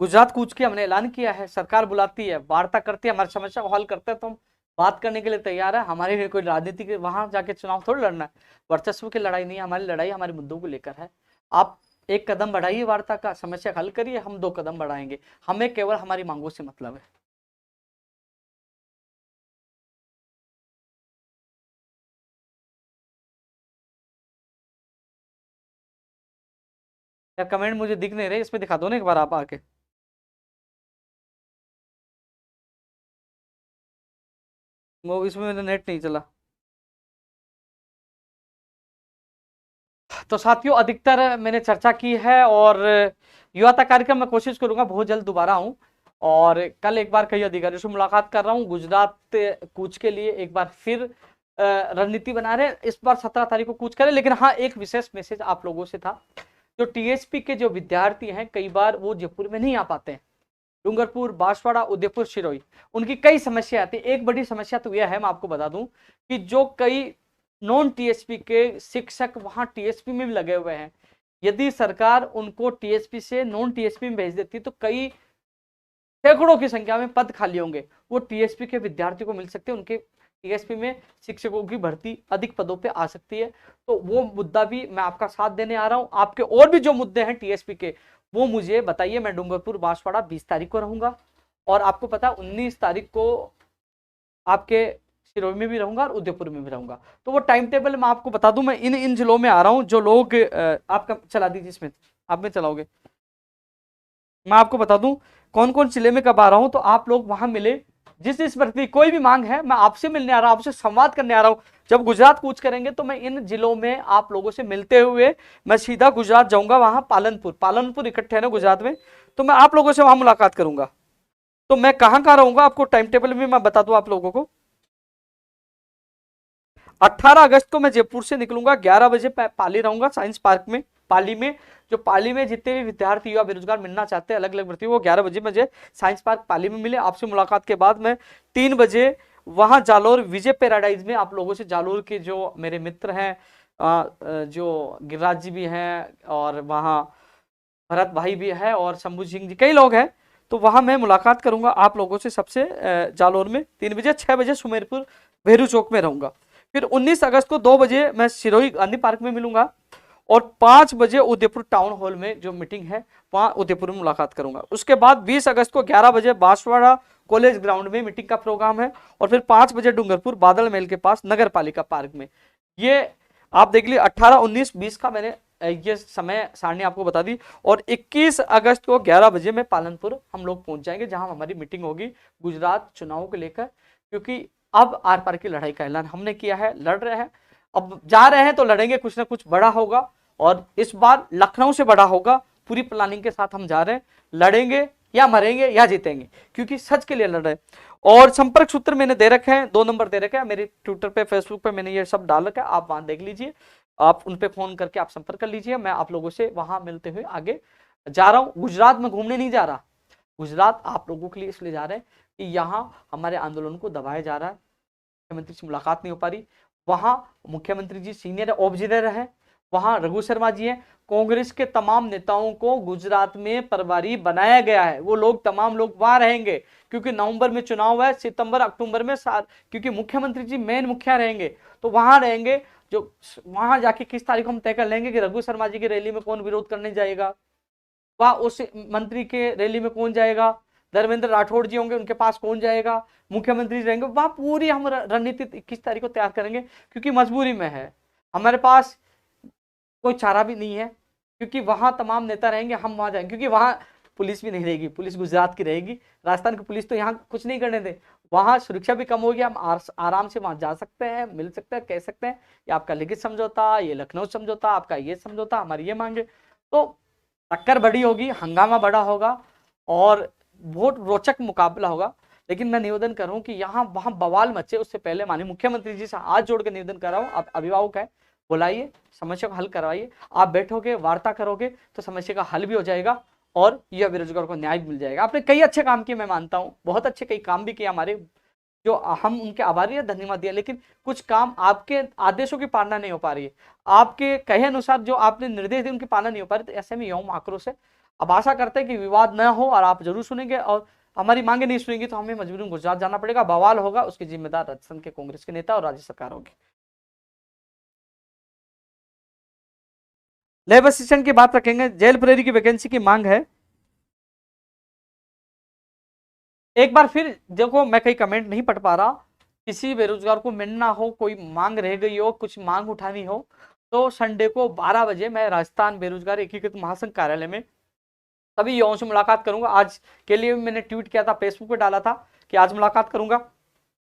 गुजरात कूच के हमने ऐलान किया है, सरकार बुलाती है, वार्ता करती है, हमारी समस्या को हल करते हैं, तो हम बात करने के लिए तैयार है। हमारी लिए कोई राजनीति के वहां जाके चुनाव थोड़ी लड़ना है, वर्चस्व की लड़ाई नहीं है, हमारी लड़ाई हमारे मुद्दों को लेकर है। आप एक कदम बढ़ाइए, वार्ता का समस्या हल करिए, हम 2 कदम बढ़ाएंगे, हमें केवल हमारी मांगों से मतलब है। या कमेंट मुझे दिख नहीं रहे, इसमें दिखा दो ना एक बार आप आके। वो इसमें मेरा नेट नहीं चला। तो साथियों अधिकतर मैंने चर्चा की है, और युवा तक कार्यक्रम में कोशिश करूंगा बहुत जल्द दोबारा आऊं। और कल एक बार कई अधिकारियों से मुलाकात कर रहा हूं, गुजरात कूच के लिए एक बार फिर रणनीति बना रहे हैं। इस बार 17 तारीख को कूच करें, लेकिन हाँ एक विशेष मैसेज आप लोगों से था। जो टीएसपी के जो विद्यार्थी हैं कई बार वो जयपुर में नहीं आ पाते हैं, डूंगरपुर, बांसवाड़ा, उदयपुर, सिरोही, उनकी कई समस्या आती है। एक बड़ी समस्या तो यह है, मैं आपको बता दूं कि जो कई नॉन टीएसपी के शिक्षक वहां टीएसपी में भी लगे हुए हैं, यदि सरकार उनको टीएसपी से नॉन टीएसपी में भेज देती तो कई सैकड़ों की संख्या में पद खाली होंगे, वो टीएसपी के विद्यार्थी को मिल सकते हैं। उनके टीएसपी में शिक्षकों की भर्ती अधिक पदों पे आ सकती है। तो वो मुद्दा भी मैं आपका साथ देने आ रहा हूं। आपके और भी जो मुद्दे हैं टीएसपी के, वो मुझे बताइए। मैं डूंगरपुर, बांसवाड़ा 20 तारीख को रहूंगा, और आपको पता 19 तारीख को आपके सिरोही में भी रहूंगा और उदयपुर में भी रहूंगा। तो वो टाइम टेबल मैं आपको बता दूं। मैं इन इन जिलों में आ रहा हूं। जो लोग आपका चला दीजिए, इसमें आप में चलाओगे, मैं आपको बता दूं कौन कौन जिले में कब आ रहा हूं, तो आप लोग वहां मिले। जिस प्रति कोई भी मांग है, मैं आपसे मिलने आ रहा हूं, आपसे संवाद करने आ रहा हूं। जब गुजरात कूच करेंगे तो मैं इन जिलों में आप लोगों से मिलते हुए मैं सीधा गुजरात जाऊंगा। वहां पालनपुर इकट्ठे है ना गुजरात में, तो मैं आप लोगों से वहां मुलाकात करूंगा। तो मैं कहां कहां रहूंगा आपको टाइम टेबल भी मैं बता दूं आप लोगों को। 18 अगस्त को मैं जयपुर से निकलूंगा, 11 बजे पाली रहूंगा साइंस पार्क में, पाली में। जो पाली में जितने भी विद्यार्थी युवा बेरोजगार मिलना चाहते हैं अलग अलग भर्ती, वो 11 बजे मुझे साइंस पार्क पाली में मिले। आपसे मुलाकात के बाद मैं 3 बजे वहां जालोर विजय पैराडाइज में आप लोगों से, जालोर के जो मेरे मित्र हैं, जो गिरिराज जी भी हैं, और वहाँ भरत भाई भी है, और शंभू सिंह जी, कई लोग हैं। तो वहां मैं मुलाकात करूंगा आप लोगों से सबसे जालोर में 3 बजे। 6 बजे सुमेरपुर भेरू चौक में रहूंगा। फिर 19 अगस्त को 2 बजे मैं सिरोही गांधी पार्क में मिलूंगा, और 5 बजे उदयपुर टाउन हॉल में जो मीटिंग है वहां उदयपुर में मुलाकात करूंगा। उसके बाद 20 अगस्त को 11 बजे बांसवाड़ा कॉलेज ग्राउंड में मीटिंग का प्रोग्राम है, और फिर 5 बजे डूंगरपुर बादल महल के पास नगर पालिका पार्क में। ये आप देख लीजिए 18, 19, 20 का मैंने ये समय सारणी आपको बता दी। और 21 अगस्त को 11 बजे में पालनपुर हम लोग पहुंच जाएंगे, जहां हमारी मीटिंग होगी गुजरात चुनाव को लेकर। क्योंकि अब आर पार की लड़ाई का ऐलान हमने किया है, लड़ रहे हैं, अब जा रहे हैं तो लड़ेंगे, कुछ ना कुछ बड़ा होगा। और इस बार लखनऊ से बड़ा होगा, पूरी प्लानिंग के साथ हम जा रहे हैं। लड़ेंगे या मरेंगे या जीतेंगे, क्योंकि सच के लिए लड़ रहे हैं। और संपर्क सूत्र मैंने दे रखे हैं, 2 नंबर दे रखे हैं मेरे ट्विटर पे, फेसबुक पे मैंने ये सब डाल रखा है, आप वहां देख लीजिए। आप उन पे फोन करके आप संपर्क कर लीजिए। मैं आप लोगों से वहां मिलते हुए आगे जा रहा हूं। गुजरात में घूमने नहीं जा रहा, गुजरात आप लोगों के लिए इसलिए जा रहे हैं कि यहाँ हमारे आंदोलन को दबाया जा रहा है। मुख्यमंत्री से मुलाकात नहीं हो पा रही। वहां मुख्यमंत्री जी सीनियर ऑब्जर्वर है, वहां रघु शर्मा जी हैं। कांग्रेस के तमाम नेताओं को गुजरात में प्रभारी बनाया गया है, वो लोग तमाम लोग वहां रहेंगे, क्योंकि नवंबर में चुनाव है, सितंबर अक्टूबर में क्योंकि मुख्यमंत्री जी मेन मुखिया रहेंगे, तो वहां रहेंगे। जो वहां जाके किस तारीख को हम तय कर लेंगे कि रघु शर्मा जी की रैली में कौन विरोध करने जाएगा, वहां उस मंत्री के रैली में कौन जाएगा, धर्मेंद्र राठौड़ जी होंगे उनके पास कौन जाएगा, मुख्यमंत्री रहेंगे, वहां पूरी हम रणनीति 21 तारीख को तैयार करेंगे। क्योंकि मजबूरी में है, हमारे पास कोई चारा भी नहीं है, क्योंकि वहां तमाम नेता रहेंगे, हम वहां जाएंगे। क्योंकि वहां पुलिस भी नहीं रहेगी, पुलिस गुजरात की रहेगी, राजस्थान की पुलिस तो यहाँ कुछ नहीं करने दे। वहां सुरक्षा भी कम होगी, हम आराम से वहां जा सकते हैं, मिल सकते हैं, कह सकते हैं ये आपका लिखित समझौता, ये लखनऊ समझौता, आपका ये समझौता, हमारी ये मांगे। तो टक्कर बड़ी होगी, हंगामा बड़ा होगा, और बहुत रोचक मुकाबला होगा। लेकिन मैं निवेदन कर रहा हूँ कि यहाँ वहां बवाल मचे उससे पहले माननीय मुख्यमंत्री जी से हाथ जोड़ के निवेदन कर रहा हूँ, आप अभिभावक है, बुलाइए, समस्या को हल करवाइए। आप बैठोगे, वार्ता करोगे तो समस्या का हल भी हो जाएगा, और यह बेरोजगार को न्याय मिल जाएगा। आपने कई अच्छे काम किए, मैं मानता हूँ, बहुत अच्छे कई काम भी किए हमारे, जो हम उनके आभारी है, धन्यवाद दिया। लेकिन कुछ काम आपके आदेशों की पालना नहीं हो पा रही है, आपके कहे अनुसार जो आपने निर्देश दिए उनकी पालना नहीं हो पा रही। तो ऐसे में यौम आक्रोश है। अब आशा करते हैं कि विवाद न हो, और आप जरूर सुनेंगे, और हमारी मांगे नहीं सुनेंगी तो हमें मजबूरन गुजरात जाना पड़ेगा। बवाल होगा, उसकी जिम्मेदार राजस्थान के कांग्रेस के नेता और राज्य सरकार होगी। लैब असिस्टेंट की बात रखेंगे, जेल प्रहरी की वैकेंसी की मांग है। एक बार फिर देखो, मैं कहीं कमेंट नहीं पढ़ पा रहा, किसी बेरोजगार को मिलना हो, कोई मांग रह गई हो, कुछ मांग उठानी हो, तो संडे को 12 बजे मैं राजस्थान बेरोजगार एकीकृत महासंघ कार्यालय में सभी युवाओं से मुलाकात करूंगा। आज के लिए मैंने ट्वीट किया था, फेसबुक पे डाला था कि आज मुलाकात करूंगा।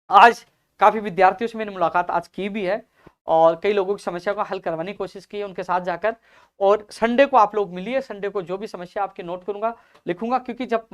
आज काफी विद्यार्थियों से मैंने मुलाकात आज की भी है और कई लोगों की समस्या को हल करवाने की कोशिश की है उनके साथ जाकर। और संडे को आप लोग मिलिए, संडे को जो भी समस्या आपकी नोट करूंगा, लिखूंगा, क्योंकि जब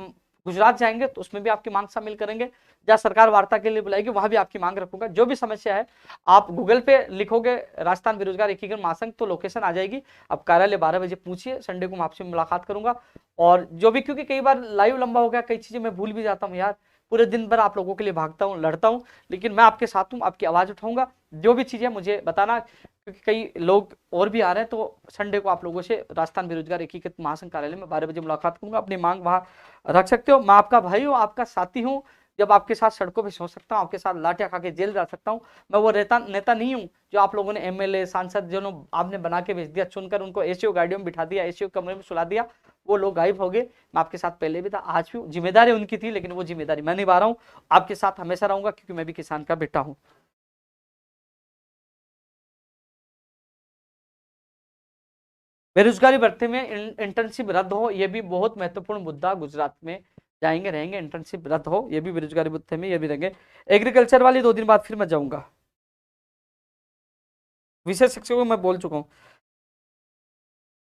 गुजरात जाएंगे तो उसमें भी आपकी मांग शामिल करेंगे। जहाँ सरकार वार्ता के लिए बुलाएगी वहां भी आपकी मांग रखूंगा। जो भी समस्या है आप गूगल पे लिखोगे राजस्थान बेरोजगार एकीकरण महासंघ तो लोकेशन आ जाएगी। आप कार्यालय 12 बजे पूछिए, संडे को मैं आपसे मुलाकात करूंगा। और जो भी, क्योंकि कई बार लाइव लंबा हो गया, कई चीजें मैं भूल भी जाता हूँ यार, पूरे दिन भर आप लोगों के लिए भागता हूँ, लड़ता हूँ, लेकिन मैं आपके साथ हूँ, आपकी आवाज उठाऊंगा। जो भी चीजें मुझे बताना, क्योंकि कई लोग और भी आ रहे हैं। तो संडे को आप लोगों से राजस्थान बेरोजगार एकीकृत महासंघ कार्यालय में 12 बजे मुलाकात करूंगा। अपनी मांग वहां रख सकते हो। मैं आपका भाई हूँ, आपका साथी हूँ। जब आपके साथ सड़कों पे सो सकता हूँ, आपके साथ लाठियां खा के जेल जा सकता हूँ। मैं वो नेता नहीं हूँ जो आप लोगों ने एमएलए सांसद जो आपने बना के भेज दिया, चुनकर उनको एसीओ गाड़ियों में बिठा दिया, एसीओ कमरे में सुला दिया, वो लोग गायब हो गए। मैं आपके साथ पहले भी था, आज भी। जिम्मेदारी उनकी थी, लेकिन वो जिम्मेदारी मैं निभा रहा हूँ। आपके साथ हमेशा रहूंगा, क्योंकि मैं भी किसान का बेटा हूँ। बेरोजगारी भत्ते में इंटर्नशिप रद्द हो, यह भी बहुत महत्वपूर्ण मुद्दा। गुजरात में जाएंगे, रहेंगे, इंटर्नशिप रद्द हो, यह भी बेरोजगारी भत्ते में, यह भी रहेंगे। एग्रीकल्चर वाली 2 दिन बाद फिर मैं जाऊंगा। विशेष शिक्षकों को मैं बोल चुका हूँ।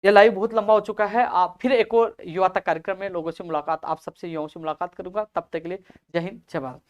ये लाइव बहुत लंबा हो चुका है। आप फिर एक और युवा तक कार्यक्रम में लोगों से मुलाकात, आप सबसे युवाओं से मुलाकात करूंगा। तब तक के लिए जय हिंद, जय भारत।